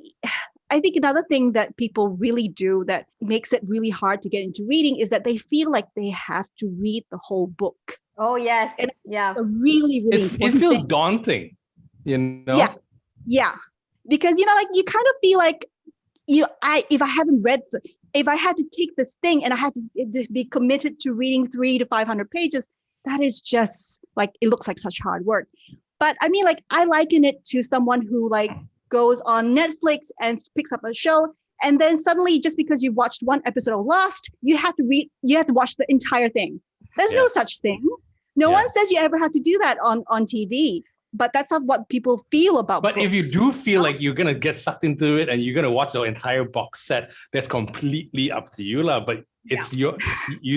I think another thing that people really do that makes it really hard to get into reading is that they feel like they have to read the whole book. Oh, yes. And yeah. A really, really important it feels thing. daunting, Yeah. Because, like you kind of feel like, if I haven't read, if I had to take this thing and I had to be committed to reading 300 to 500 pages, that is just like, it looks like such hard work. But I mean, like I liken it to someone who like goes on Netflix and picks up a show, and then suddenly just because you watched one episode of Lost, you have to watch the entire thing. There's no such thing. No Yeah. one says you ever have to do that on TV, but that's not what people feel about But books. if you do feel like you're gonna get sucked into it and you're gonna watch the entire box set, that's completely up to you, lah. But it's you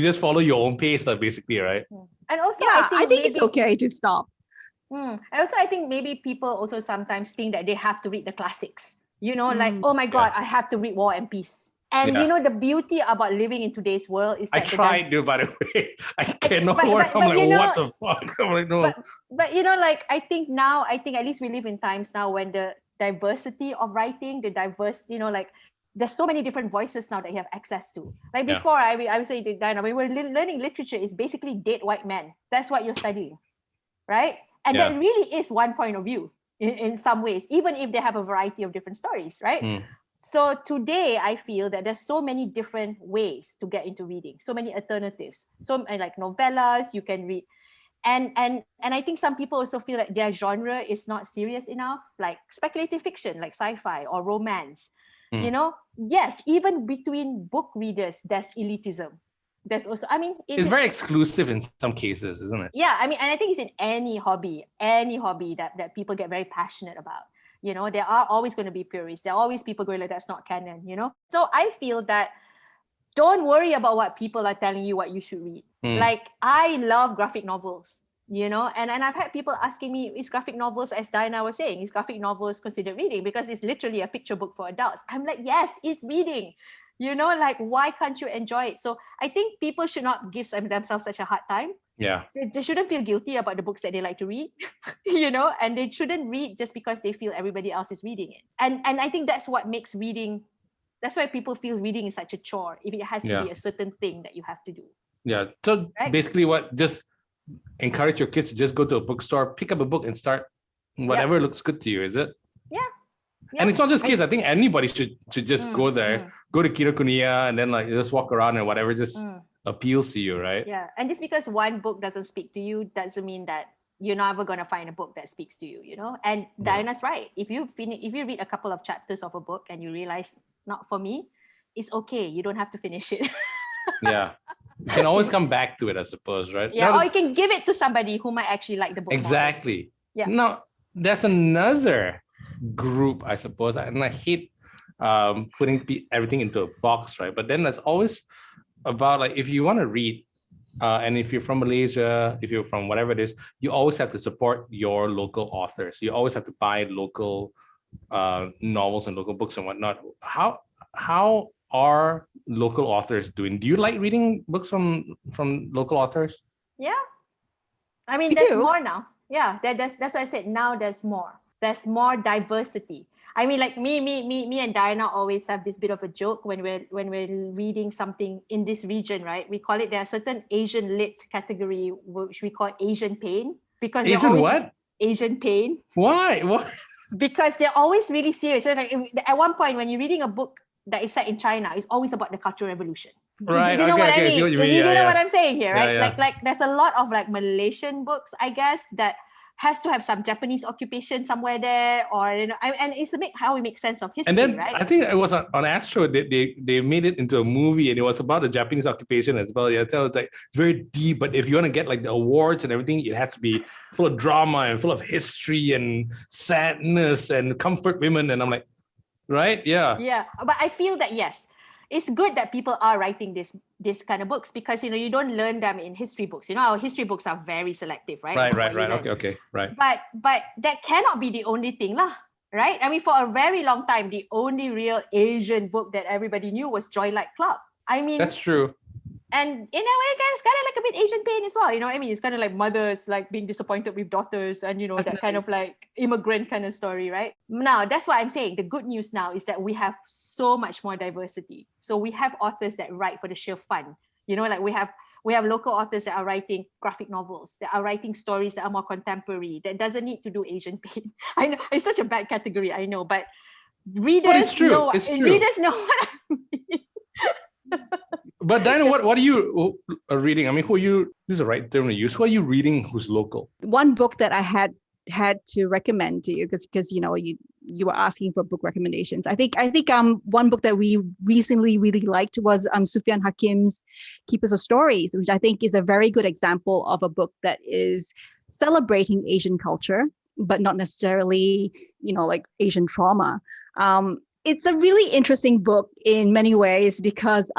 just follow your own pace, lah, basically, right? And also, yeah, I think, it's okay to stop. And also, I think maybe people also sometimes think that they have to read the classics. You know, like, Mm. oh my God, I have to read War and Peace. And Yeah. you know, the beauty about living in today's world is I that tried to, by the way. I cannot but- work. but I'm like, you know- what the fuck? I'm like, no. but you know, like I think at least we live in times now when the diversity of writing, the diverse, you know, like there's so many different voices now that you have access to. Like Yeah. before, I would say to Diana, when we're learning literature is basically dead white men. That's what you're studying, right? And Yeah. that really is one point of view in some ways, even if they have a variety of different stories, right? Mm. So today, I feel that there's so many different ways to get into reading, so many alternatives. So like novellas, you can read. And I think some people also feel that their genre is not serious enough, like speculative fiction, like sci-fi or romance. Mm. You know, yes, even between book readers, there's elitism. There's also, I mean, It's very exclusive in some cases, isn't it? yeah, I mean, and I think it's in any hobby that people get very passionate about. You know, there are always going to be purists. There are always people going like, that's not canon, you know? So I feel that don't worry about what people are telling you what you should read. Mm. Like, I love graphic novels, you know? And I've had people asking me, is graphic novels, as Diana was saying, is graphic novels considered reading? Because it's literally a picture book for adults. I'm like, yes, it's reading. You know, like, why can't you enjoy it? So I think people should not give themselves such a hard time. Yeah. They shouldn't feel guilty about the books that they like to read, you know, and they shouldn't read just because they feel everybody else is reading it. And I think that's what makes reading, that's why people feel reading is such a chore, if it has to be a certain thing that you have to do. Yeah. So Right? basically just encourage your kids to just go to a bookstore, pick up a book and start whatever looks good to you, is it? Yeah. And it's not just kids. I think anybody should just go there, go to Kinokuniya and then like just walk around and whatever just appeals to you, right? Yeah. And just because one book doesn't speak to you doesn't mean that you're never going to find a book that speaks to you, you know? And Diana's right. If you read a couple of chapters of a book and you realize, not for me, it's okay. You don't have to finish it. Yeah. You can always come back to it, I suppose, right? Yeah. Now, Or you can give it to somebody who might actually like the book more. exactly. Yeah. Now, there's another group, I suppose, and I hate putting everything into a box, right? But then that's always about like, if you want to read, and if you're from Malaysia, if you're from whatever it is, you always have to support your local authors. You always have to buy local novels and local books and whatnot. How are local authors doing? Do you like reading books from local authors? Yeah. I mean, We there's do. more now. Yeah, that's what I said. Now there's more. There's more diversity. I mean, like me and Diana always have this bit of a joke when we're reading something in this region, right? We call it, there are certain Asian lit category which we call Asian pain, because they're Asian always what? Asian pain, Why? What? because they're always really serious. So like at one point when you're reading a book that is set in China, it's always about the Cultural Revolution. Right. Do you know Okay, what okay, I I see mean? what you mean. You Yeah, know yeah. what I'm saying here, right? Yeah, yeah. Like there's a lot of like Malaysian books, I guess, that has to have some Japanese occupation somewhere there, or you know, and it's a bit how we make sense of history, And then right? I think it was on Astro, they made it into a movie and it was about the Japanese occupation as well. Yeah, so it's like it's very deep, but if you want to get like the awards and everything, it has to be full of drama and full of history and sadness and comfort women. And I'm like, right? Yeah. Yeah, but I feel that yes, it's good that people are writing this kind of books, because you know you don't learn them in history books. You know, our history books are very selective, right? Right. About what you learn. Okay. Right. But that cannot be the only thing, lah. Right? I mean, for a very long time, the only real Asian book that everybody knew was Joylight Club. I mean, That's true. and in a way, it's kind of like a bit Asian pain as well. You know what I mean? It's kind of like mothers like being disappointed with daughters, and you know, that kind of like immigrant kind of story, right? Now, that's what I'm saying. The good news now is that we have so much more diversity. So we have authors that write for the sheer fun. You know, like we have local authors that are writing graphic novels, that are writing stories that are more contemporary, that doesn't need to do Asian pain. I know it's such a bad category, I know, but readers it's true. know It's true. readers know what I mean. But Diana, what are you reading? I mean, this is the right term to use. Who are you reading who's local? One book that I had had to recommend to you because you were asking for book recommendations. I think one book that we recently really liked was Sufyan Hakim's Keepers of Stories, which I think is a very good example of a book that is celebrating Asian culture, but not necessarily like Asian trauma. It's a really interesting book in many ways because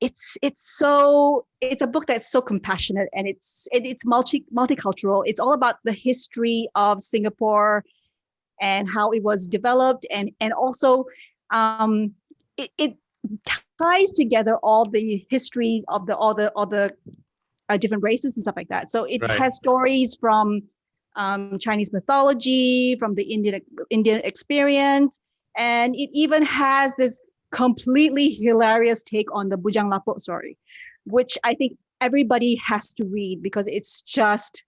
it's a book that's so compassionate, and it's multicultural. It's all about the history of Singapore and how it was developed, and also it ties together all the history of all the different races and stuff like that. So it has stories from Chinese mythology, from the Indian experience, and it even has this completely hilarious take on the Bujang Lapok story, which I think everybody has to read because it's just,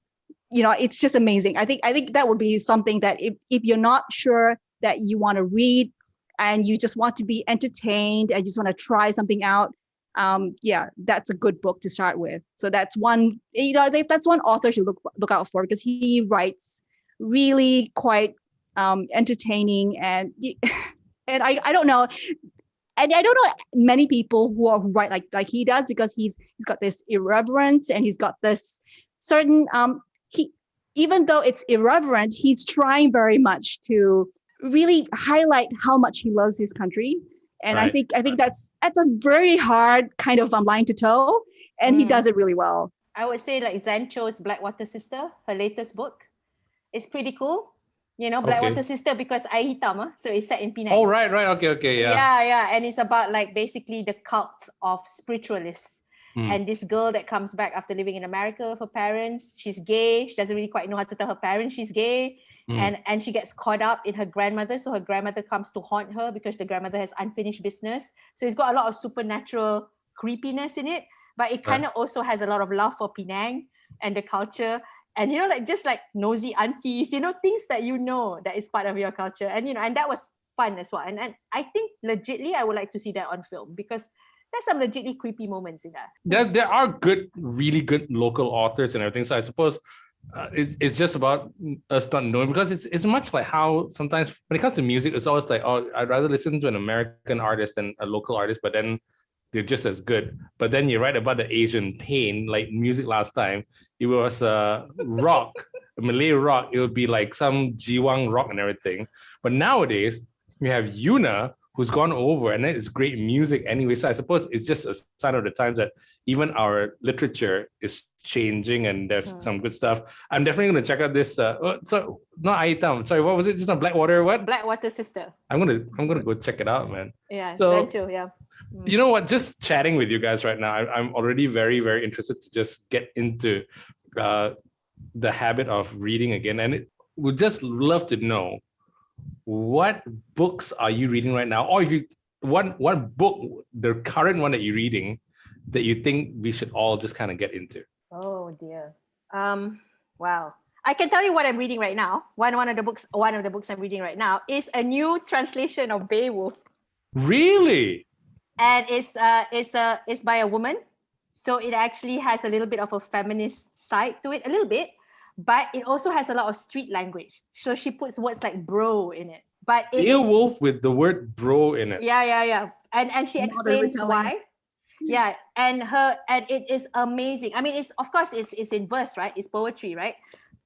it's just amazing. I think that would be something that if you're not sure that you want to read and you just want to be entertained and you just want to try something out, that's a good book to start with. So that's one, I think that's one author to look out for because he writes really quite entertaining and I don't know. And I don't know many people who write like he does because he's got this irreverence and he's got this certain even though it's irreverent, he's trying very much to really highlight how much he loves his country. And I think that's a very hard kind of line to toe, and he does it really well. I would say like Zan Cho's Blackwater Sister, her latest book, is pretty cool. Blackwater Sister because air hitam, so it's set in Penang. Oh, right. Okay, yeah. Yeah, and it's about like basically the cult of spiritualists. And this girl that comes back after living in America with her parents, she's gay. She doesn't really quite know how to tell her parents she's gay. And she gets caught up in her grandmother. So her grandmother comes to haunt her because the grandmother has unfinished business. So it's got a lot of supernatural creepiness in it. But it kind of also has a lot of love for Penang and the culture. And, like just like nosy aunties, things that that is part of your culture. And, and that was fun as well. And I think legitly I would like to see that on film because there's some legitly creepy moments in that. There are really good local authors and everything. So I suppose it's just about us not knowing because it's much like how sometimes when it comes to music, it's always like, oh, I'd rather listen to an American artist than a local artist, but then they're just as good. But then you write about the Asian pain, like music last time, it was rock, Malay rock. It would be like some Jiwang rock and everything. But nowadays, we have Yuna, who's gone over, and it's great music anyway. So I suppose it's just a sign of the times that even our literature is changing and there's some good stuff. I'm definitely going to check out this. So not Aitam. Sorry, what was it? Just not Blackwater. What? Blackwater Sister. I'm gonna go check it out, man. Yeah. So too, yeah. You know what? Just chatting with you guys right now, I'm already very, very interested to just get into the habit of reading again, and would just love to know what books are you reading right now, or if you one book, the current one that you're reading, that you think we should all just kind of get into. Oh dear. Wow. I can tell you what I'm reading right now. One of the books I'm reading right now is a new translation of Beowulf. Really? And it's by a woman, so it actually has a little bit of a feminist side to it, a little bit, but it also has a lot of street language. So she puts words like bro in it. But Beowulf with the word bro in it. Yeah. And she explains why. Yeah, and it is amazing. I mean, it's in verse, right? It's poetry, right?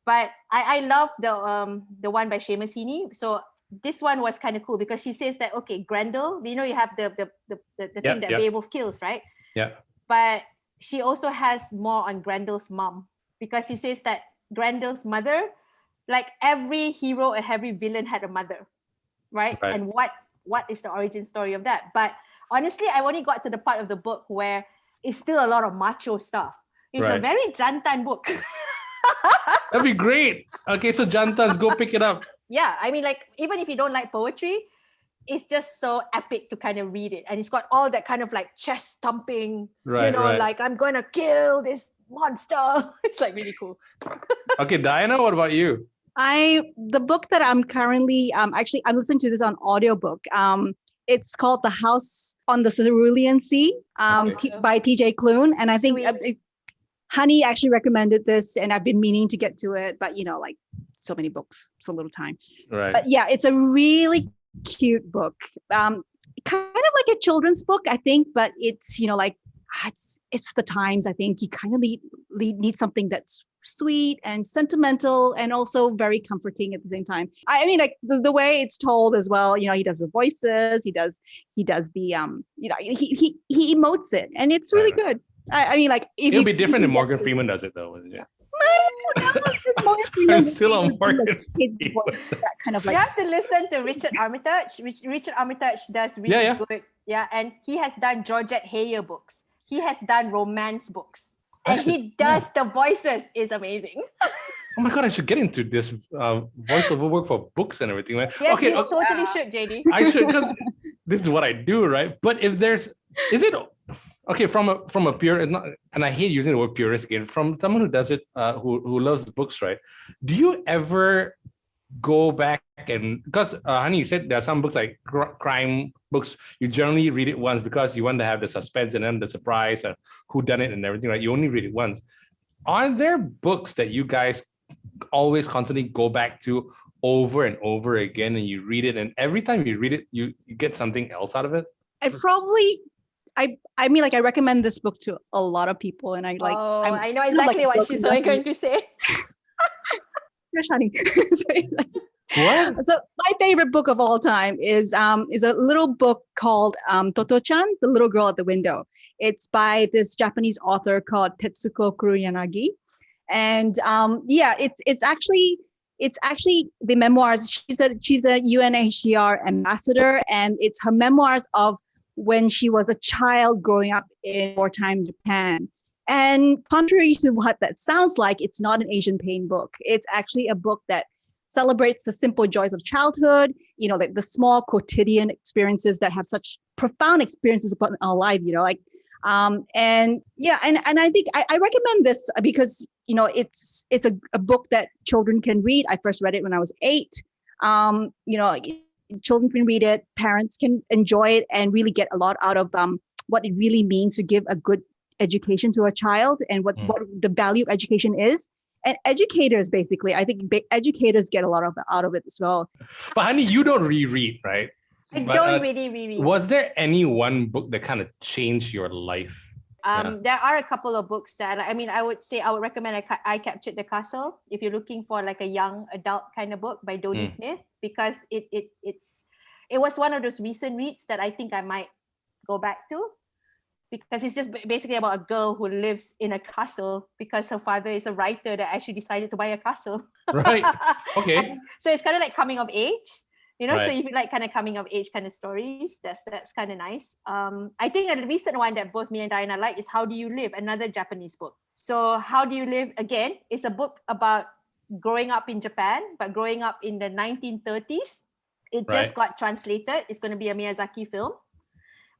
But I love the one by Seamus Heaney. So this one was kind of cool because she says that, okay, Grendel, you have the thing that Beowulf kills, right? Yeah. But she also has more on Grendel's mom, because he says that Grendel's mother, like every hero and every villain had a mother, right? And what is the origin story of that? But honestly, I only got to the part of the book where it's still a lot of macho stuff. It's a very Jantan book. That'd be great. Okay, so Jantans, go pick it up. Yeah, I mean, like, even if you don't like poetry, it's just so epic to kind of read it. And it's got all that kind of like chest thumping, like, I'm going to kill this monster. It's like really cool. Okay, Diana, what about you? The book that I'm currently, I'm listening to this on audiobook. It's called The House on the Cerulean Sea by TJ Klune. And I think Honey actually recommended this, and I've been meaning to get to it, but so many books, so little time. Right. But yeah, it's a really cute book. Kind of like a children's book, I think, but it's, like, it's the times. I think you kind of need something that's sweet and sentimental and also very comforting at the same time. I mean, like the way it's told as well, he does the voices, he does the he emotes it, and it's really good. I mean, like, it'll be different if Morgan Freeman does it, though, isn't it? I'm still on Morgan voice, that kind of like. You have to listen to Richard Armitage. Richard Armitage does really good. Yeah, and he has done Georgette Heyer books. He has done romance books. And he does the voices. Is amazing. Oh my God, I should get into this voiceover work for books and everything, right? Yes, you totally should, JD. I should, because this is what I do, right? But if is it okay from a pure, and I hate using the word purist again, from someone who does it, who loves the books, right? Do you ever go back and, because Honey, you said there are some books like crime books, you generally read it once because you want to have the suspense and then the surprise and who done it and everything, right? You only read it once. Are there books that you guys always constantly go back to over and over again, and you read it, and every time you read it, you get something else out of it? I mean, like, I recommend this book to a lot of people, and I know exactly what she's going to say. Honey. What? So my favorite book of all time is a little book called Toto-chan, The Little Girl at the Window. It's by this Japanese author called Tetsuko Kuroyanagi. And it's actually the memoirs. She's a UNHCR ambassador, and it's her memoirs of when she was a child growing up in wartime Japan. And contrary to what that sounds like, it's not an Asian pain book. It's actually a book that celebrates the simple joys of childhood, like the small quotidian experiences that have such profound experiences upon our life, and I think I recommend this because, it's a book that children can read. I first read it when I was 8. Children can read it, parents can enjoy it and really get a lot out of what it really means to give a good education to a child and what the value of education is. And educators, basically, I think educators get a lot out of it as well. But Honey, you don't reread, right? I don't really reread. Was there any one book that kind of changed your life? There are a couple of books that, I would say I would recommend I Captured the Castle if you're looking for like a young adult kind of book by Dodie Smith, because it was one of those recent reads that I think I might go back to, because it's just basically about a girl who lives in a castle because her father is a writer that actually decided to buy a castle. Right. Okay. So it's kind of like coming of age. Right. So if you like kind of coming of age kind of stories, that's kind of nice. I think a recent one that both me and Diana like is How Do You Live, another Japanese book. So How Do You Live, again, is a book about growing up in Japan, but growing up in the 1930s. It just got translated. It's going to be a Miyazaki film.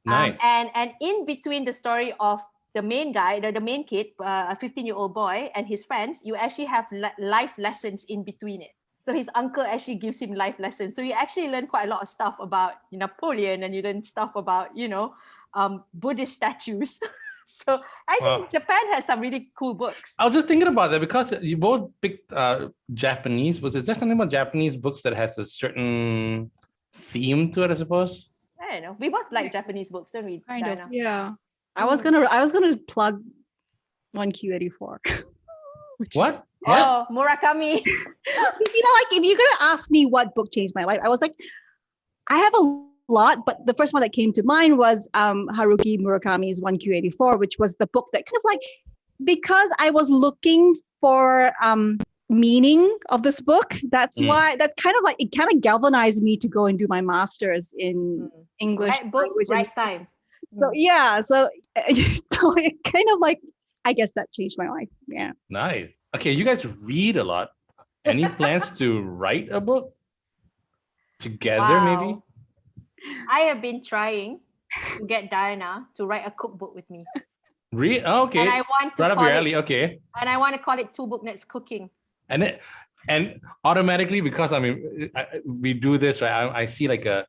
Nice. And in between the story of the main guy, the main kid, a 15-year-old boy and his friends, you actually have life lessons in between it. So his uncle actually gives him life lessons. So you actually learn quite a lot of stuff about Napoleon, and you learn stuff about, Buddhist statues. So I think Japan has some really cool books. I was just thinking about that because you both picked Japanese. Was it just something about Japanese books that has a certain theme to it, I suppose? I don't know. We both like Japanese books, don't we? Kind of, yeah. I was gonna plug 1Q84. What? Oh, Murakami. Like, if you're gonna ask me what book changed my life, I was like, I have a lot, but the first one that came to mind was Haruki Murakami's 1Q84, which was the book that kind of like, because I was looking for meaning of this book, that's why that kind of galvanized me to go and do my master's in English. Right book, right time. So so it kind of like, I guess that changed my life. Yeah. Nice. Okay, you guys read a lot. Any plans to write a book together, maybe? I have been trying to get Diana to write a cookbook with me. Really? Oh, okay. And I want to right up your alley. Okay. And I want to call it Two Booknets Cooking. And automatically, because we do this, right? I see like a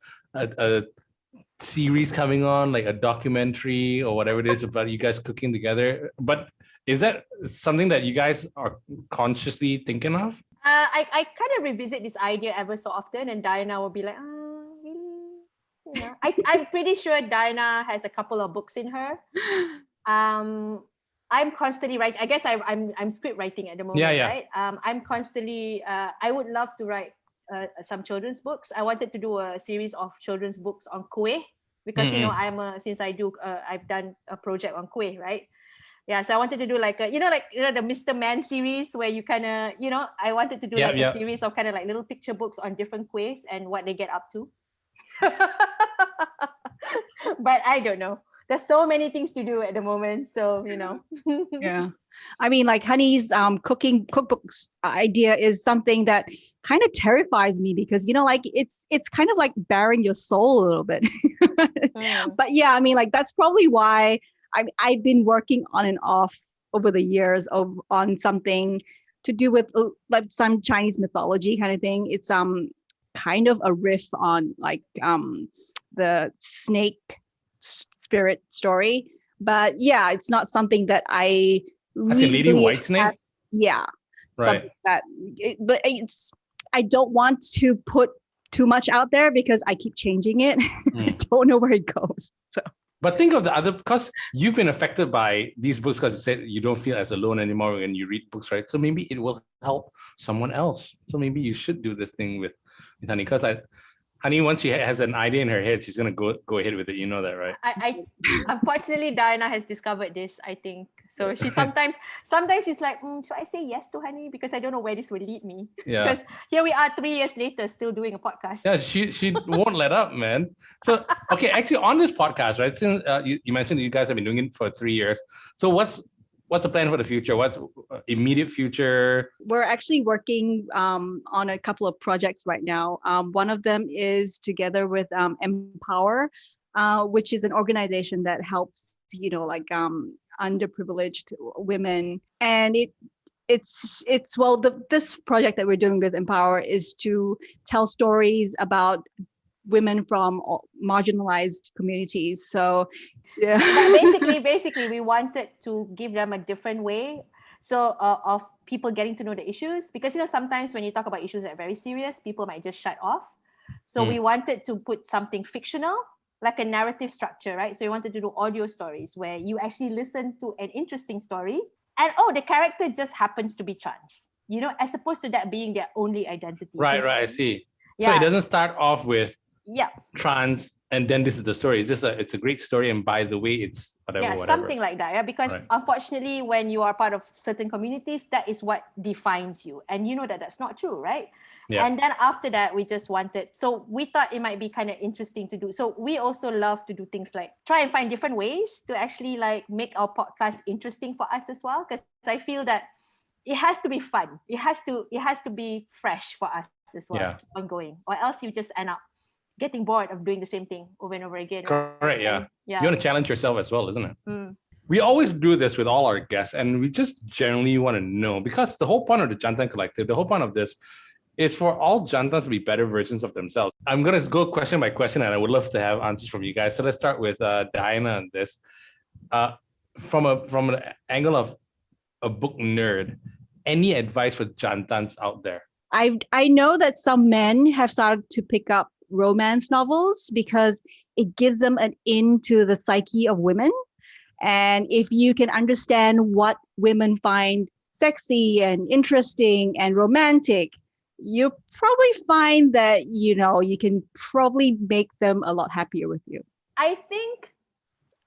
series coming on, like a documentary or whatever it is about you guys cooking together. But Is that something that you guys are consciously thinking of? I kind of revisit this idea ever so often, and Diana will be like, really? You know, I'm pretty sure Diana has a couple of books in her. I'm constantly writing. I guess I'm script writing at the moment, Yeah. right? I'm constantly. I would love to write some children's books. I wanted to do a series of children's books on kueh because you know I've done a project on kueh, right? Yeah, so I wanted to do like the Mr. Man series where you kind of I wanted to do a series of kind of like little picture books on different kuehs and what they get up to. But I don't know. There's so many things to do at the moment, so Yeah, I mean, like Honey's cookbooks idea is something that kind of terrifies me because like it's kind of like bearing your soul a little bit. But yeah, I mean, like that's probably why I've been working on and off over the years on something to do with like some Chinese mythology kind of thing. It's kind of a riff on like the snake spirit story, but yeah, it's not something that I really Lady Whitesnake. Yeah, right. But I don't want to put too much out there because I keep changing it. I don't know where it goes. So. But think of the other, because you've been affected by these books because you said you don't feel as alone anymore when you read books, right? So maybe it will help someone else. So maybe you should do this thing with Honey, because Honey, once she has an idea in her head, she's gonna go ahead with it. You know that, right? I unfortunately Diana has discovered this, I think. So she sometimes she's like, should I say yes to Honey? Because I don't know where this will lead me. Yeah. Because here we are 3 years later, still doing a podcast. Yeah, she won't let up, man. So okay, actually on this podcast, right? Since you mentioned that you guys have been doing it for 3 years. So what's the plan for the future? What's immediate future? We're actually working on a couple of projects right now. One of them is together with Empower, which is an organization that helps, underprivileged women. And this project that we're doing with Empower is to tell stories about women from marginalized communities. So yeah. basically we wanted to give them a different way of people getting to know the issues, because sometimes when you talk about issues that are very serious, people might just shut off. So we wanted to put something fictional, like a narrative structure, right? So we wanted to do audio stories where you actually listen to an interesting story and the character just happens to be trans, as opposed to that being their only identity. Right, I see. Yeah. So it doesn't start off with trans and then this is the story. It's a great story, and by the way, it's whatever. Something like that. Yeah, because unfortunately, when you are part of certain communities, that is what defines you, and you know that that's not true, right? Yeah. And then after that, we just wanted. So we thought it might be kind of interesting to do. So we also love to do things like try and find different ways to actually like make our podcast interesting for us as well. Because I feel that it has to be fun. It has to be fresh for us as well. Yeah. Keep on going, or else you just end up getting bored of doing the same thing over and over again. Correct, yeah. You want to challenge yourself as well, isn't it? We always do this with all our guests, and we just generally want to know, because the whole point of the Jantan Collective, the whole point of this is for all Jantans to be better versions of themselves. I'm going to go question by question, and I would love to have answers from you guys. So let's start with Diana on this. From an angle of a book nerd, any advice for Jantans out there? I know that some men have started to pick up romance novels because it gives them an into the psyche of women. And if you can understand what women find sexy and interesting and romantic, you probably find that, you can probably make them a lot happier with you. I think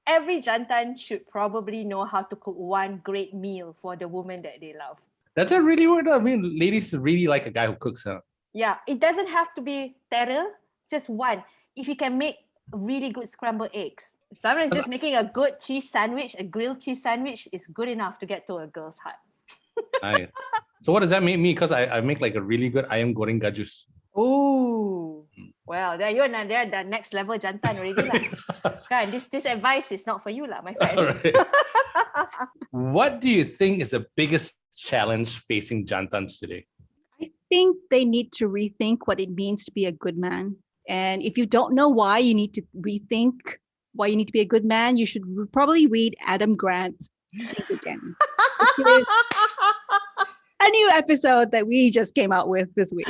every Jantan should probably know how to cook one great meal for the woman that they love. That's a really word. I mean, ladies really like a guy who cooks, huh? Yeah, it doesn't have to be terror. Just one. If you can make really good scrambled eggs, sometimes just making a good cheese sandwich, a grilled cheese sandwich, is good enough to get to a girl's heart. Nice. So what does that make me? Because I make like a really good ayam goreng gajus. Oh, well, they're the next level Jantan already. Kan, this advice is not for you, my friend. Right. What do you think is the biggest challenge facing Jantans today? I think they need to rethink what it means to be a good man. And if you don't know why you need to rethink why you need to be a good man, you should probably read Adam Grant's Think again. This is a new episode that we just came out with this week.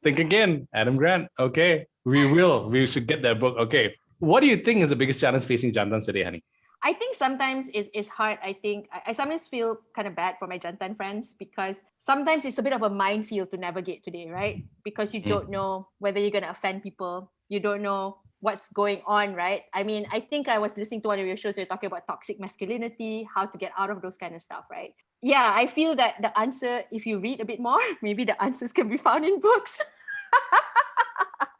Think again, Adam Grant. Okay, we will. We should get that book. Okay, what do you think is the biggest challenge facing Jantan today, honey? I think sometimes it's hard. I sometimes feel kind of bad for my Jantan friends because sometimes it's a bit of a minefield to navigate today, right? Because you don't know whether you're going to offend people. You don't know what's going on, right? I mean, I think I was listening to one of your shows. You're talking about toxic masculinity, how to get out of those kind of stuff, right? Yeah, I feel that the answer, if you read a bit more, maybe the answers can be found in books.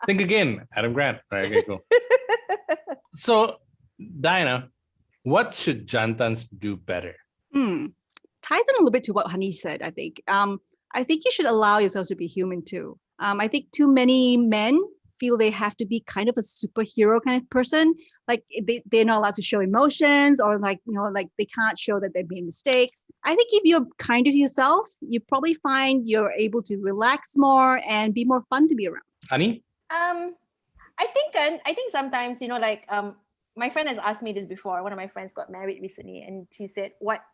Think again, Adam Grant. All right, okay, cool. So, Diana, what should Jantans do better? Ties in a little bit to what Honey said, I think. I think you should allow yourself to be human too. I think too many men feel they have to be kind of a superhero kind of person. Like they're not allowed to show emotions or like they can't show that they've made mistakes. I think if you're kinder to yourself, you probably find you're able to relax more and be more fun to be around. Honey? I think sometimes, my friend has asked me this before. One of my friends got married recently and she said, what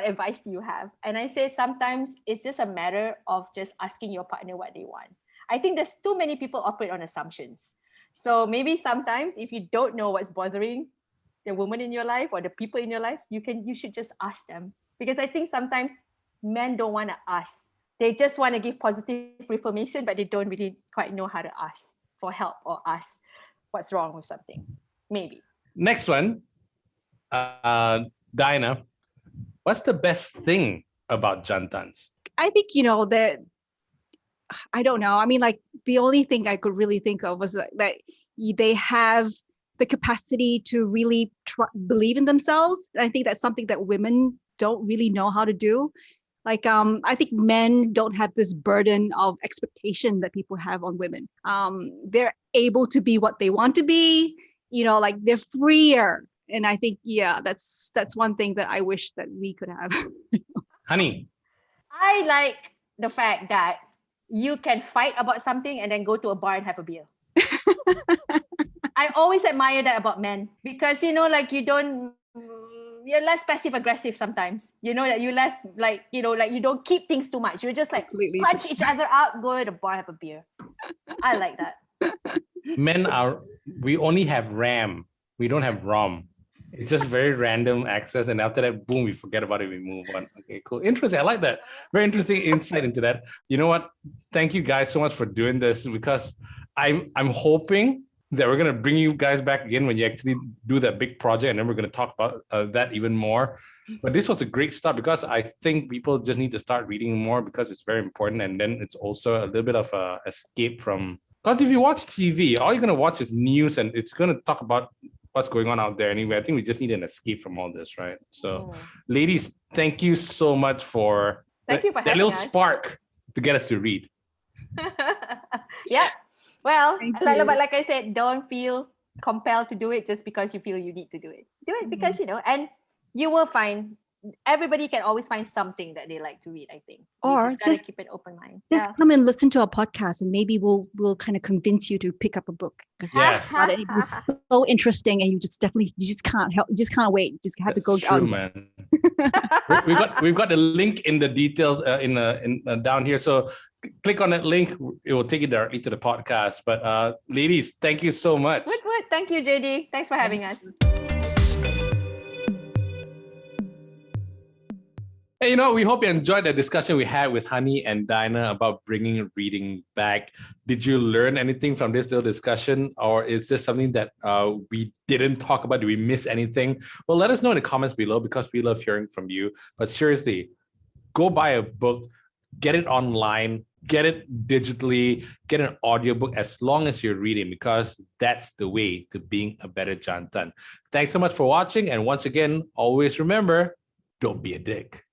advice do you have? And I said, sometimes it's just a matter of just asking your partner what they want. I think there's too many people operate on assumptions. So maybe sometimes if you don't know what's bothering the woman in your life or the people in your life, you should just ask them. Because I think sometimes men don't want to ask. They just want to give positive information, but they don't really quite know how to ask for help or ask what's wrong with something. Maybe. Next one, Diana, what's the best thing about Jantans? I think, that, I don't know. I mean, like the only thing I could really think of was that they have the capacity to really believe in themselves. And I think that's something that women don't really know how to do. Like, I think men don't have this burden of expectation that people have on women. They're able to be what they want to be, like they're freer. And I think, that's one thing that I wish that we could have. Honey? I like the fact that you can fight about something and then go to a bar and have a beer. I always admire that about men because, you're less passive aggressive sometimes. That you less you don't keep things too much. You're just like punch each other out, go to the bar, have a beer. I like that. Men we only have RAM. We don't have ROM. It's just very random access. And after that, boom, we forget about it. We move on. Okay, cool. Interesting. I like that. Very interesting insight into that. You know what? Thank you guys so much for doing this because I'm hoping that we're going to bring you guys back again when you actually do that big project. And then we're going to talk about that even more. But this was a great start because I think people just need to start reading more because it's very important. And then it's also a little bit of a escape from, because if you watch TV, all you're going to watch is news and it's going to talk about what's going on out there anyway. I think we just need an escape from all this, right? So, ladies, thank you so much for that little spark to get us to read. Yeah. Well, but like I said, don't feel compelled to do it just because you feel you need to do it. Do it because, and you will find everybody can always find something that they like to read, I think. Or just keep an open mind. Just come and listen to our podcast and maybe we'll kind of convince you to pick up a book because it was so interesting and you just can't wait. You just have to go down. Man. we've got the link in the details in down here. So click on that link. It will take you directly to the podcast. But ladies, thank you so much. Good. Thank you, JD. Thanks for having us. Hey, we hope you enjoyed the discussion we had with Honey and Diana about bringing reading back. Did you learn anything from this little discussion? Or is this something that we didn't talk about? Did we miss anything? Well, let us know in the comments below because we love hearing from you. But seriously, go buy a book, get it online, get it digitally, get an audiobook as long as you're reading because that's the way to being a better Jantan. Thanks so much for watching. And once again, always remember, don't be a dick.